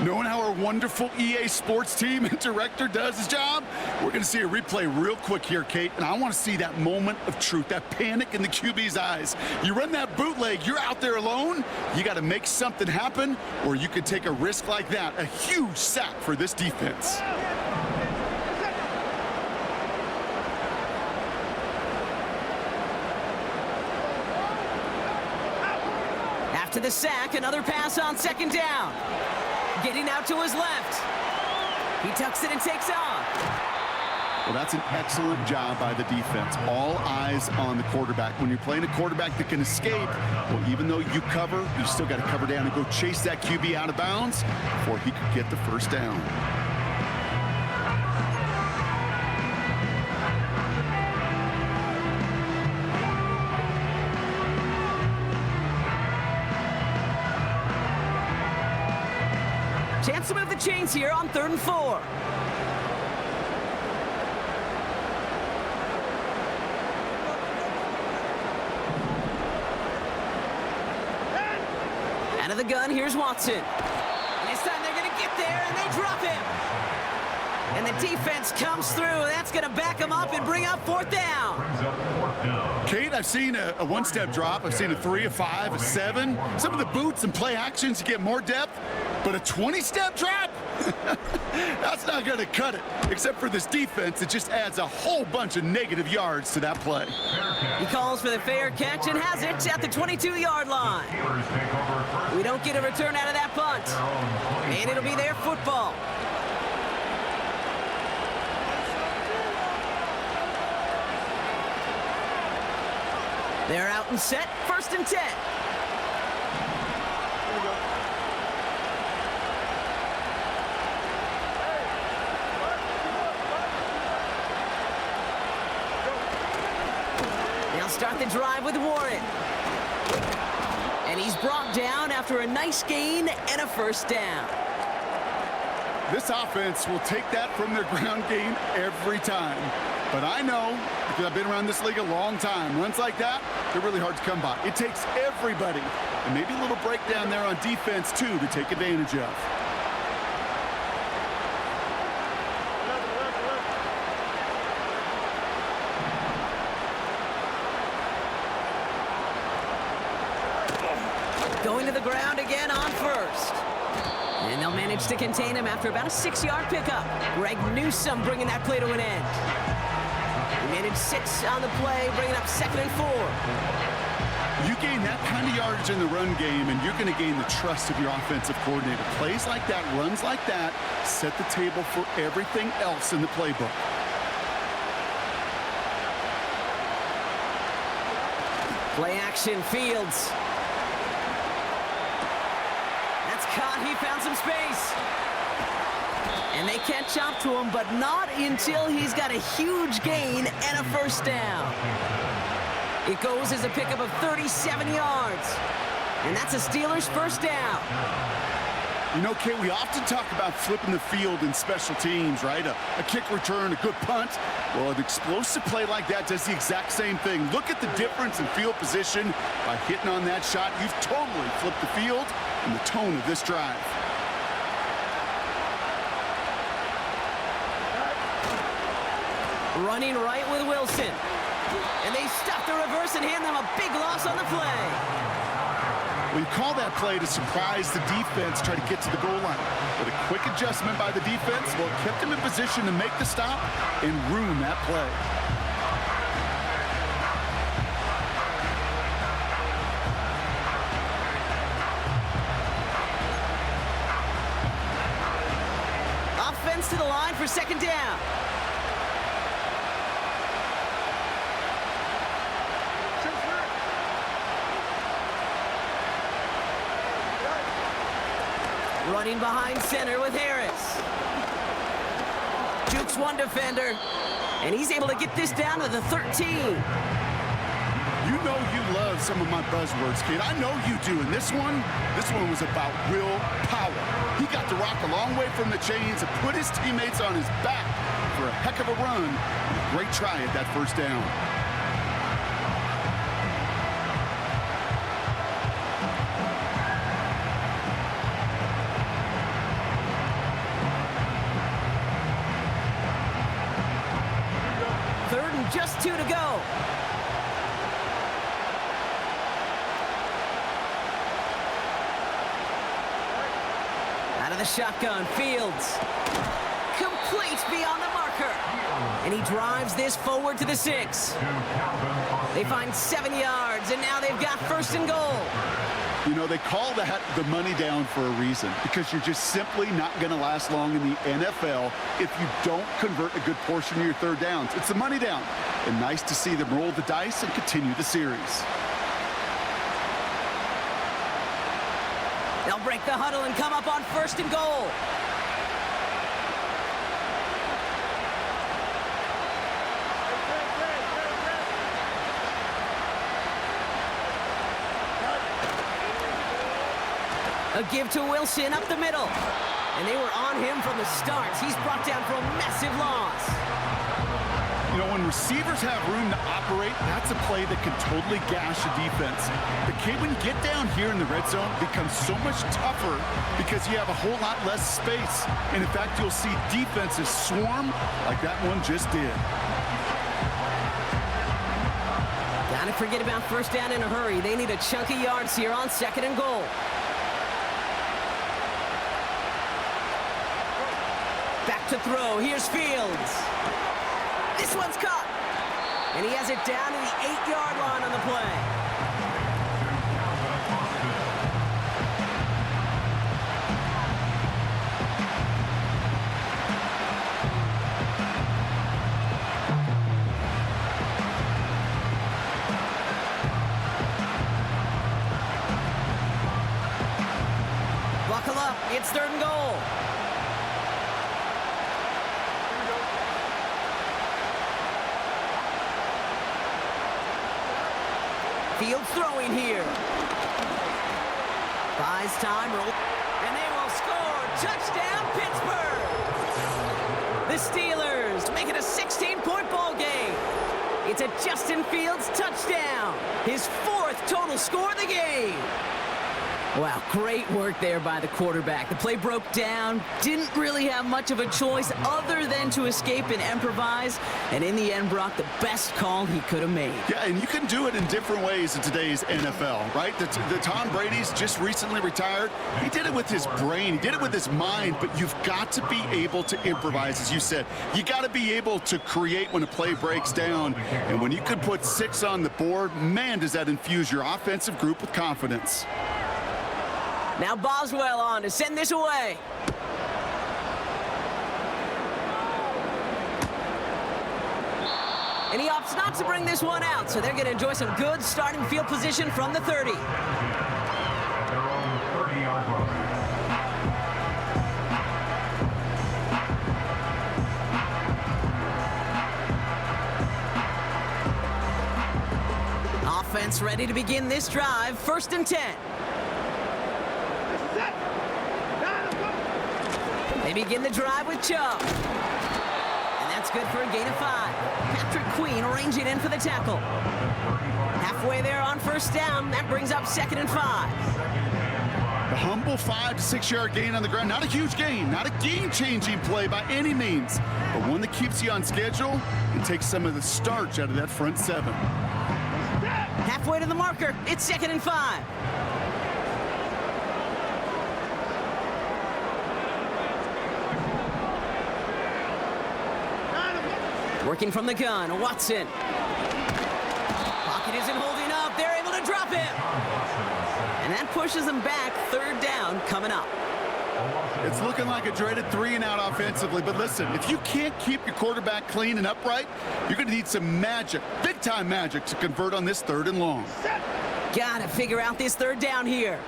S2: Knowing how our wonderful EA Sports team and director does his job, we're going to see a replay real quick here, Kate, and I want to see that moment of truth, that panic in the QB's eyes. You run that bootleg, you're out there alone, you got to make something happen, or you could take a risk like that, a huge sack for this defense.
S1: After the sack, another pass on 2nd down. Getting out to his left. He tucks it and takes off.
S2: Well, that's an excellent job by the defense. All eyes on the quarterback. When you're playing a quarterback that can escape, well, even though you cover, you still got to cover down and go chase that QB out of bounds before he could get the 1st down.
S1: Chance to move the chains here on 3rd and 4. Out of the gun, here's Watson. And this time they're going to get there, and they drop him. And the defense comes through. That's going to back him up and bring up 4th down.
S2: Kate, I've seen a one-step drop. I've seen a 3, a 5, a 7. Some of the boots and play actions, you get more depth. But a 20-step drop? That's not going to cut it. Except for this defense, it just adds a whole bunch of negative yards to that play.
S1: He calls for the fair catch and has it at the 22-yard line. We don't get a return out of that punt. And it'll be their football. They're out and set. 1st and 10. They'll start the drive with Warren. And he's brought down after a nice gain and a 1st down.
S2: This offense will take that from their ground game every time. But I know, because I've been around this league a long time, runs like that, they're really hard to come by. It takes everybody, and maybe a little breakdown there on defense, too, to take advantage of.
S1: Going to the ground again on 1st. And they'll manage to contain him after about a 6-yard pickup. Greg Newsome bringing that play to an end. He managed 6 on the play, bringing up 2nd and 4.
S2: You gain that kind of yardage in the run game, and you're going to gain the trust of your offensive coordinator. Plays like that, runs like that, set the table for everything else in the playbook.
S1: Play action, Fields. That's caught. He found some space. And they catch up to him, but not until he's got a huge gain and a 1st down. It goes as a pickup of 37 yards. And that's a Steelers 1st down.
S2: You know, Kate, we often talk about flipping the field in special teams, right? A kick return, a good punt. Well, an explosive play like that does the exact same thing. Look at the difference in field position by hitting on that shot. You've totally flipped the field and the tone of this drive.
S1: Running right with Wilson. And they stop the reverse and hand them a big loss on the play.
S2: We call that play to surprise the defense, try to get to the goal line. But a quick adjustment by the defense, well, it kept them in position to make the stop and ruin that play.
S1: runs to the line for second down. Running behind center with Harris. Jukes one defender, and he's able to get this down to the 13.
S2: You know you love some of my buzzwords, kid. I know you do. And this one was about real power. He got the rock a long way from the chains and put his teammates on his back for a heck of a run. A great try at that first down.
S1: Third and just 2 to go. Out of the shotgun, Fields. Complete beyond the marker. And he drives this forward to the 6. They find 7 yards, and now they've got first and goal.
S2: You know, they call that the money down for a reason, because you're just simply not going to last long in the NFL if you don't convert a good portion of your third downs. It's the money down. And nice to see them roll the dice and continue the series.
S1: They'll break the huddle and come up on first and goal. A give to Wilson up the middle. And they were on him from the start. He's brought down for a massive loss.
S2: You know, when receivers have room to operate, that's a play that can totally gash a defense. But kid, when you get down here in the red zone, it becomes so much tougher because you have a whole lot less space. And in fact, you'll see defenses swarm like that one just did.
S1: Gotta forget about first down in a hurry. They need a chunk of yards here on second and goal. Back to throw. Here's Fields. This one's caught. And he has it down to the 8-yard line on the play. Buckle up. It's third and goal. Fields throwing here. Buys time, roll, and they will score. Touchdown, Pittsburgh! The Steelers make it a 16-point ball game. It's a Justin Fields touchdown, his 4th total score of the game. Wow, great work there by the quarterback. The play broke down, didn't really have much of a choice other than to escape and improvise, and in the end brought the best call he could have made.
S2: Yeah, and you can do it in different ways in today's NFL, right? The Tom Brady's just recently retired. He did it with his brain. He did it with his mind, but you've got to be able to improvise, as you said. You got to be able to create when a play breaks down, and when you can put 6 on the board, man, does that infuse your offensive group with confidence.
S1: Now Boswell on to send this away. And he opts not to bring this one out, so they're going to enjoy some good starting field position from the 30. Offense ready to begin this drive. First and 10. They begin the drive with Chubb. And that's good for a gain of 5. Patrick Queen arranging in for the tackle. Halfway there on first down. That brings up second and 5.
S2: The humble 5 to 6 yard gain on the ground. Not a huge gain, not a game-changing play by any means, but one that keeps you on schedule and takes some of the starch out of that front 7.
S1: Halfway to the marker. It's second and 5. Working from the gun, Watson. Pocket isn't holding up. They're able to drop him. And that pushes them back. Third down coming up.
S2: It's looking like a dreaded 3-and-out offensively, but listen, if you can't keep your quarterback clean and upright, you're going to need some magic, big-time magic, to convert on this 3rd and long.
S1: Gotta figure out this 3rd down here.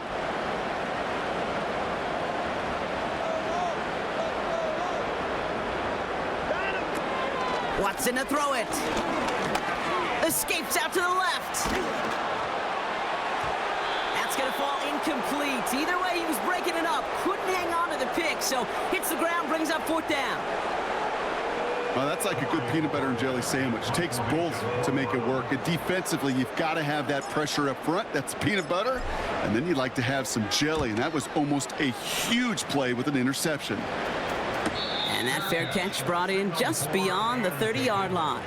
S1: Watson to throw it. Escapes out to the left. That's going to fall incomplete. Either way, he was breaking it up. Couldn't hang on to the pick, so hits the ground, brings up 4th down.
S2: Well, that's like a good peanut butter and jelly sandwich. It takes both to make it work. And defensively, you've got to have that pressure up front. That's peanut butter. And then you'd like to have some jelly. And that was almost a huge play with an interception.
S1: And that fair catch brought in just beyond the 30-yard line.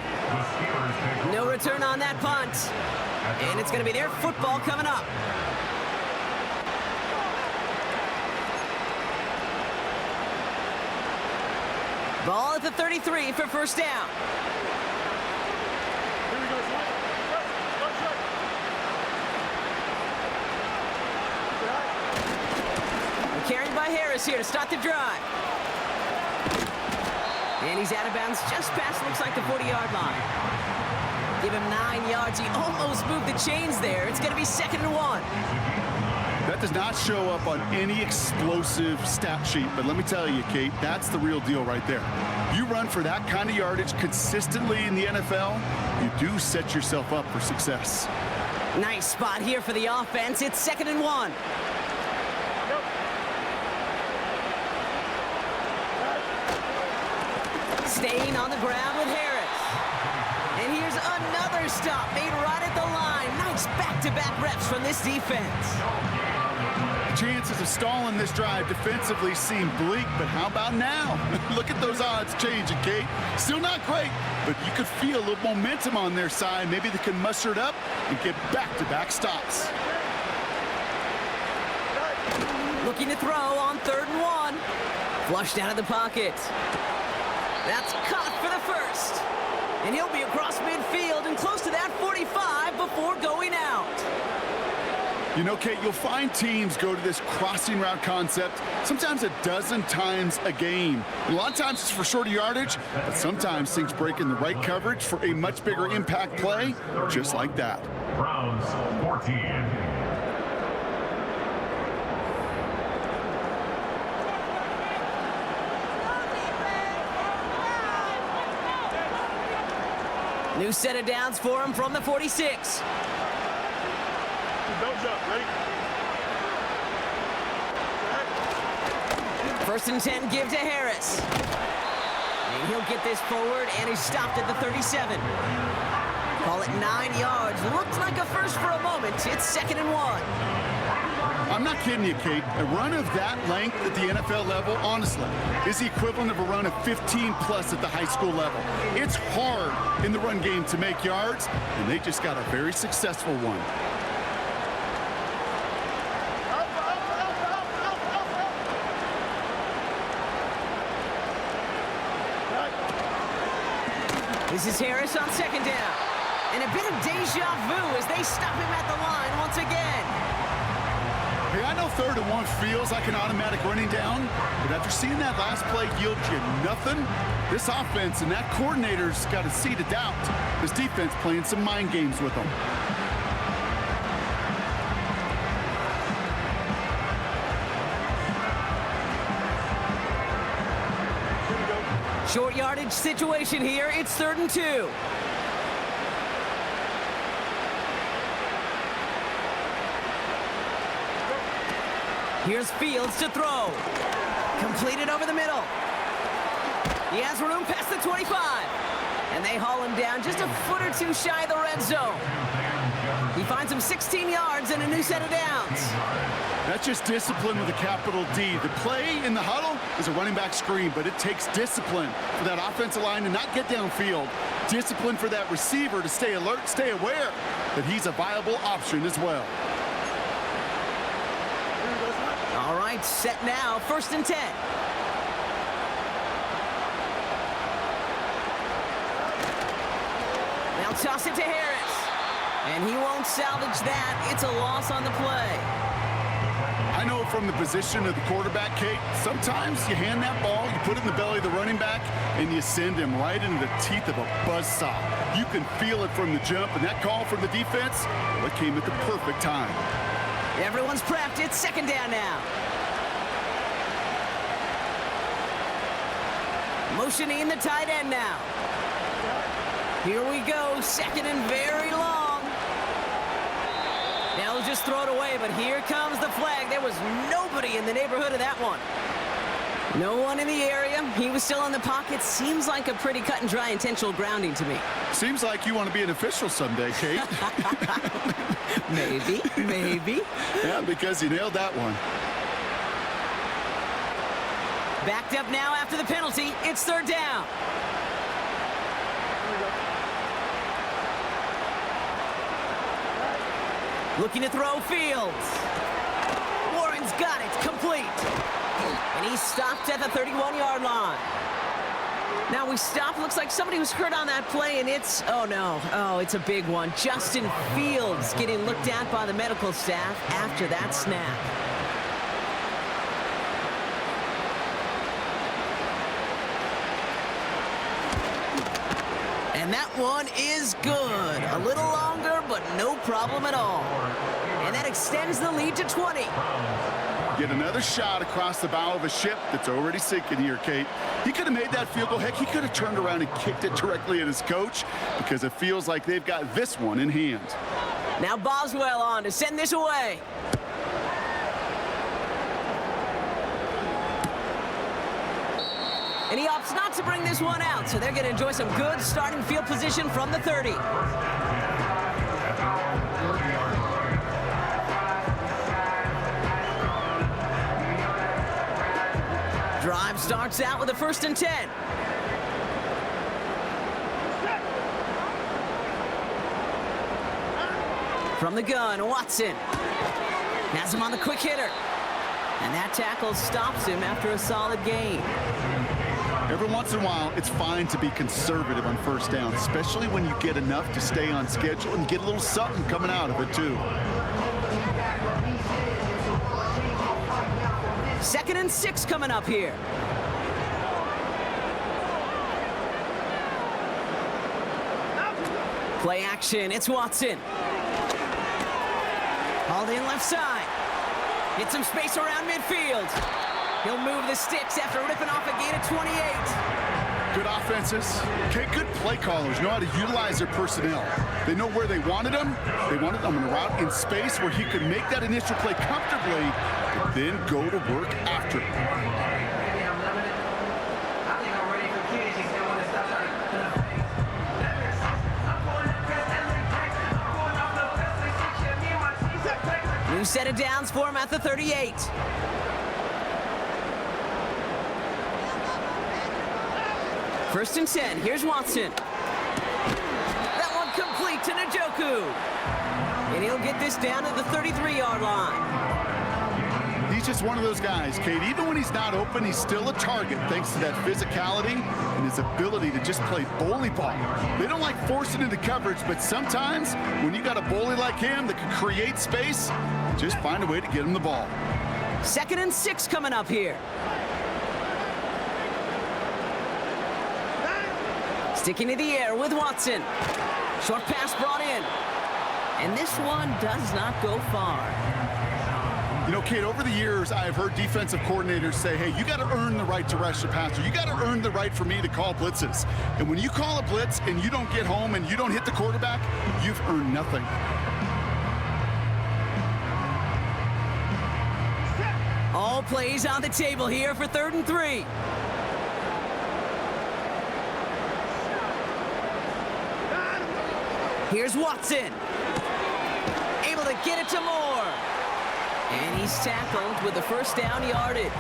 S1: No return on that punt. And it's going to be their football coming up. Ball at the 33 for 1st down. Carried by Harris here to start the drive. And he's out of bounds just past, looks like, the 40-yard line. Give him 9 yards. He almost moved the chains there. It's going to be 2nd and 1.
S2: That does not show up on any explosive stat sheet, but let me tell you, Kate, that's the real deal right there. You run for that kind of yardage consistently in the NFL, you do set yourself up for success.
S1: Nice spot here for the offense. It's 2nd and 1. Staying on the ground with Harris. And here's another stop made right at the line. Nice back-to-back reps from this defense.
S2: Chances of stalling this drive defensively seem bleak, but how about now? Look at those odds changing, Kate. Still not great, but you could feel a little momentum on their side. Maybe they can muster it up and get back-to-back stops.
S1: Looking to throw on 3rd and 1. Flushed out of the pocket. That's caught for the 1st. And he'll be across midfield and close to that 45 before going out.
S2: You know, Kate, you'll find teams go to this crossing route concept sometimes a dozen times a game. A lot of times it's for shorter yardage, but sometimes things break in the right coverage for a much bigger impact play, just like that.
S3: Browns 14.
S1: New set of downs for him from the 46.
S4: Don't jump, ready?
S1: 1st and 10, give to Harris. And he'll get this forward, and he's stopped at the 37. Call it 9 yards. Looked like a first for a moment. It's 2nd and 1.
S2: I'm not kidding you, Kate. A run of that length at the NFL level, honestly, is the equivalent of a run of 15-plus at the high school level. It's hard in the run game to make yards, and they just got a very successful one.
S1: This is Harris on 2nd down. And a bit of deja vu as they stop him at the line once again.
S2: Hey, I know 3rd and 1 feels like an automatic running down, but after seeing that last play yield you nothing, this offense and that coordinator's got a seed of doubt. This defense playing some mind games with them.
S1: Short yardage situation here. It's 3rd and 2. Here's Fields to throw. Completed over the middle. He has room past the 25. And they haul him down just a foot or two shy of the red zone. He finds him 16 yards and a new set of downs.
S2: That's just discipline with a capital D. The play in the huddle is a running back screen, but it takes discipline for that offensive line to not get downfield. Discipline for that receiver to stay alert, stay aware that he's a viable option as well.
S1: All right, set now, 1st and 10. They'll toss it to Harris. And he won't salvage that. It's a loss on the play.
S2: I know from the position of the quarterback, Kate. Sometimes you hand that ball, you put it in the belly of the running back, and you send him right into the teeth of a buzzsaw. You can feel it from the jump, and that call from the defense, well, it came at the perfect time.
S1: Everyone's prepped. It's second down now. Motioning the tight end now. Here we go, second and very long. Now he'll just throw it away, but here comes the flag. There was nobody in the neighborhood of that one. No one in the area. He was still in the pocket. Seems like a pretty cut and dry intentional grounding to me.
S2: Seems like you want to be an official someday, Kate.
S1: Maybe.
S2: Yeah, because you nailed that one.
S1: Backed up now after the penalty. It's third down. Looking to throw Fields. Warren's got it, complete. And he stopped at the 31-yard line. Now we stop. Looks like somebody was hurt on that play, and it's, oh no. Oh, it's a big one. Justin Fields getting looked at by the medical staff after that snap. And that one is good. A little longer, but no problem at all. And that extends the lead to 20.
S2: Get another shot across the bow of a ship that's already sinking here, Kate. He could have made that field goal. Heck, he could have turned around and kicked it directly at his coach because it feels like they've got this one in hand.
S1: Now Boswell on to send this away. And he opts not to bring this one out, so they're going to enjoy some good starting field position from the 30. Drive starts out with a 1st and 10. From the gun, Watson has him on the quick hitter. And that tackle stops him after a solid gain.
S2: Every once in a while, it's fine to be conservative on 1st down, especially when you get enough to stay on schedule and get a little something coming out of it, too.
S1: 2nd and 6 coming up here. Play action, it's Watson. Hauled in left side. Hit some space around midfield. He'll move the sticks after ripping off a gain of 28.
S2: Good offenses. Okay, good play callers know how to utilize their personnel. They know where they wanted them. They wanted them in a route in space where he could make that initial play comfortably, but then go to work after. New set of downs for him at the 38. First and 10, here's Watson. That one complete to Njoku. And he'll get this down to the 33-yard line. He's just one of those guys, Kate. Even when he's not open, he's still a target thanks to that physicality and his ability to just play bully ball. They don't like forcing into coverage, but sometimes when you got a bully like him that can create space, just find a way to get him the ball.
S1: 2nd and 6 coming up here. Sticking to the air with Watson. Short pass brought in. And this one does not go far.
S2: You know, Kate, over the years, I've heard defensive coordinators say, hey, you got to earn the right to rush the passer. You got to earn the right for me to call blitzes. And when you call a blitz and you don't get home and you don't hit the quarterback, you've earned nothing.
S1: All plays on the table here for 3rd and 3. Here's Watson. Able to get it to Moore. And he's tackled with the 1st down yardage.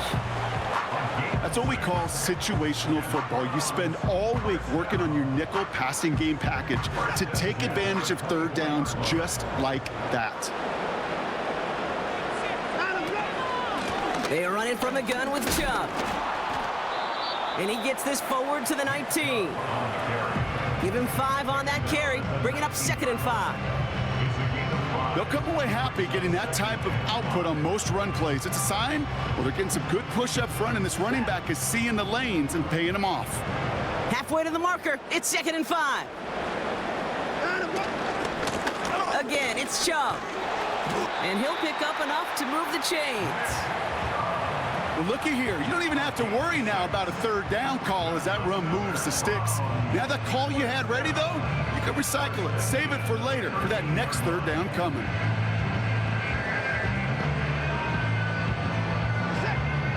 S2: That's what we call situational football. You spend all week working on your nickel passing game package to take advantage of 3rd downs just like that.
S1: They are running from the gun with Chubb. And he gets this forward to the 19. Give him 5 on that carry. Bring it up 2nd and 5.
S2: They'll come away happy getting that type of output on most run plays. It's a sign, well, they're getting some good push up front, and this running back is seeing the lanes and paying them off.
S1: Halfway to the marker. It's 2nd and 5. Again, it's Chubb. And he'll pick up enough to move the chains.
S2: Well, looky here. You don't even have to worry now about a 3rd down call as that run moves the sticks. Now that call you had ready, though, you can recycle it. Save it for later for that next 3rd down coming.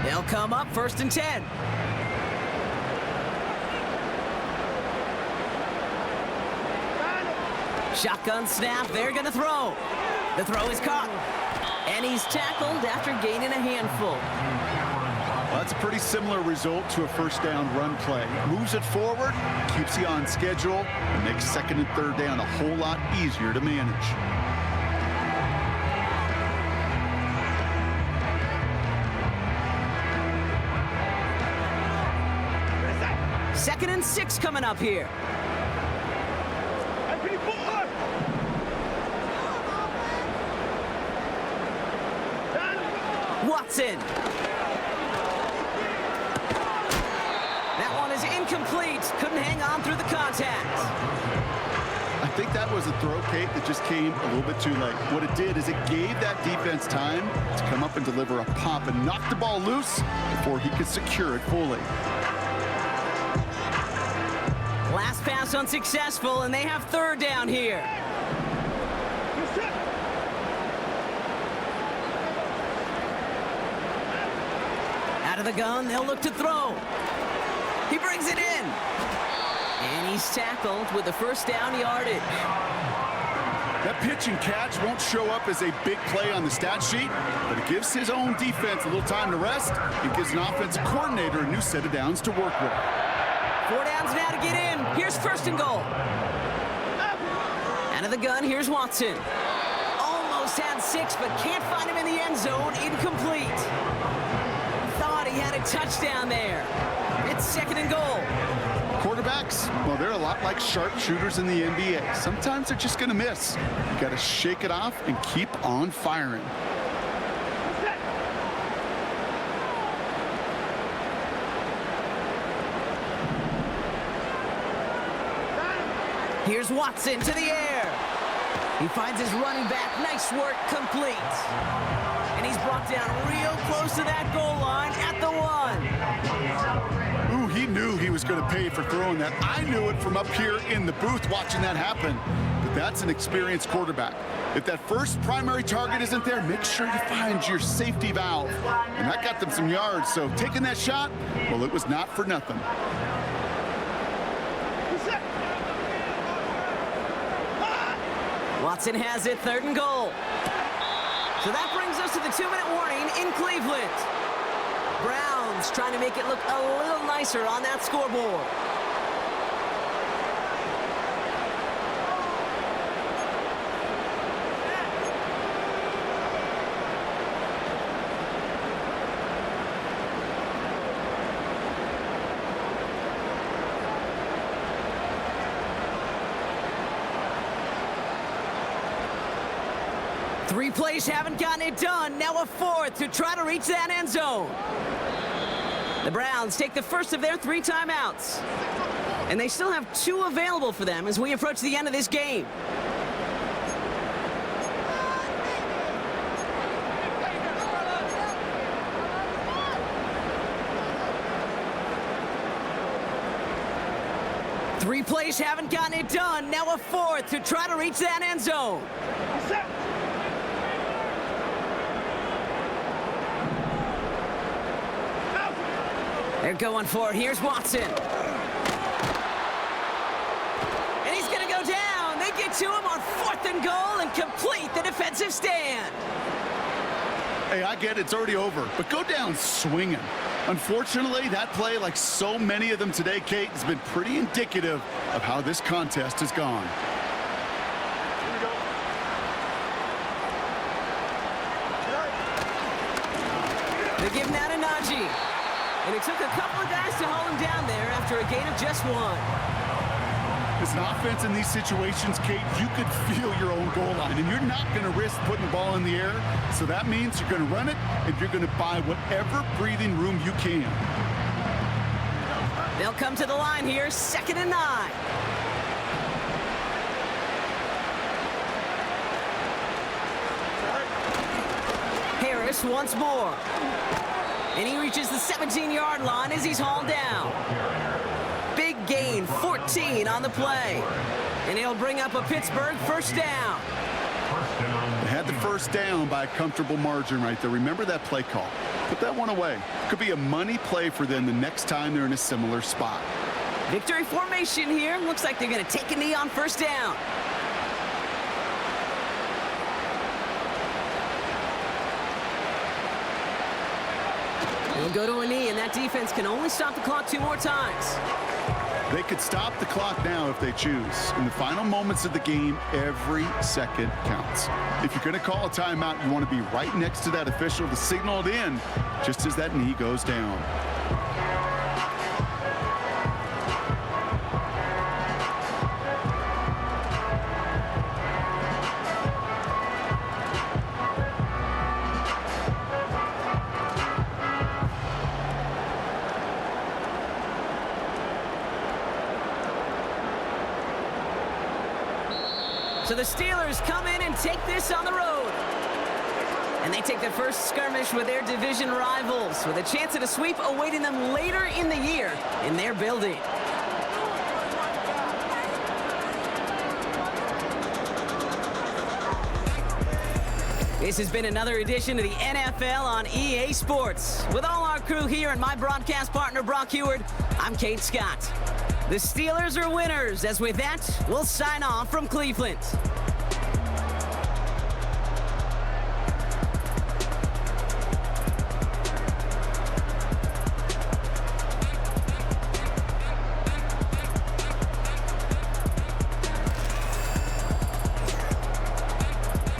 S1: They'll come up 1st and 10. Shotgun snap. They're going to throw. The throw is caught. And he's tackled after gaining a handful.
S2: Well, that's a pretty similar result to a 1st down run play. Moves it forward, keeps you on schedule, and makes 2nd and 3rd down a whole lot easier to manage.
S1: 2nd and 6 coming up here. Watson. That one is incomplete. Couldn't hang on through the contact.
S2: I think that was a throw, Kate, that just came a little bit too late. What it did is it gave that defense time to come up and deliver a pop and knock the ball loose before he could secure it fully.
S1: Last pass unsuccessful, and they have 3rd down here. Out of the gun, they'll look to throw. He brings it in. And he's tackled with the 1st down yardage.
S2: That pitch and catch won't show up as a big play on the stat sheet, but it gives his own defense a little time to rest and gives an offensive coordinator a new set of downs to work with.
S1: 4 downs now to get in. Here's 1st and goal. Out of the gun, here's Watson. Almost had 6, but can't find him in the end zone. Incomplete. Thought he had a touchdown there. It's 2nd and goal.
S2: Quarterbacks, well, they're a lot like sharpshooters in the NBA. Sometimes they're just going to miss. You got to shake it off and keep on firing.
S1: Here's Watson to the air. He finds his running back. Nice work, complete. And he's brought down real close to that goal line at the 1.
S2: Ooh, he knew he was going to pay for throwing that. I knew it from up here in the booth watching that happen. But that's an experienced quarterback. If that first primary target isn't there, make sure you find your safety valve. And that got them some yards. So taking that shot, well, it was not for nothing.
S1: Watson has it, 3rd and goal. So that brings us to the 2-minute warning in Cleveland. Browns trying to make it look a little nicer on that scoreboard. Three plays haven't gotten it done. Now a 4th to try to reach that end zone. The Browns take the first of their 3 timeouts. And they still have 2 available for them as we approach the end of this game. Three plays haven't gotten it done. Now a 4th to try to reach that end zone. They're going for it. Here's Watson. And he's going to go down. They get to him on 4th and goal and complete the defensive stand.
S2: Hey, I get it. It's already over. But go down swinging. Unfortunately, that play, like so many of them today, Kate, has been pretty indicative of how this contest has gone.
S1: They give him that to Najee. And it took a couple of guys to hold him down there after a gain of just 1.
S2: As an offense in these situations, Kate, you could feel your own goal line, and you're not going to risk putting the ball in the air. So that means you're going to run it, and you're going to buy whatever breathing room you can.
S1: They'll come to the line here, 2nd and 9. Harris once more. And he reaches the 17-yard line as he's hauled down. Big gain, 14 on the play. And he'll bring up a Pittsburgh first down.
S2: They had the first down by a comfortable margin right there. Remember that play call. Put that one away. Could be a money play for them the next time they're in a similar spot.
S1: Victory formation here. Looks like they're going to take a knee on first down. He'll go to a knee, and that defense can only stop the clock 2 more times.
S2: They could stop the clock now if they choose. In the final moments of the game, every second counts. If you're going to call a timeout, you want to be right next to that official to signal it in just as that knee goes down.
S1: So the Steelers come in and take this on the road. And they take the first skirmish with their division rivals, with a chance at a sweep awaiting them later in the year in their building. This has been another edition of the NFL on EA Sports. With all our crew here and my broadcast partner, Brock Heward, I'm Kate Scott. The Steelers are winners, as with that, we'll sign off from Cleveland.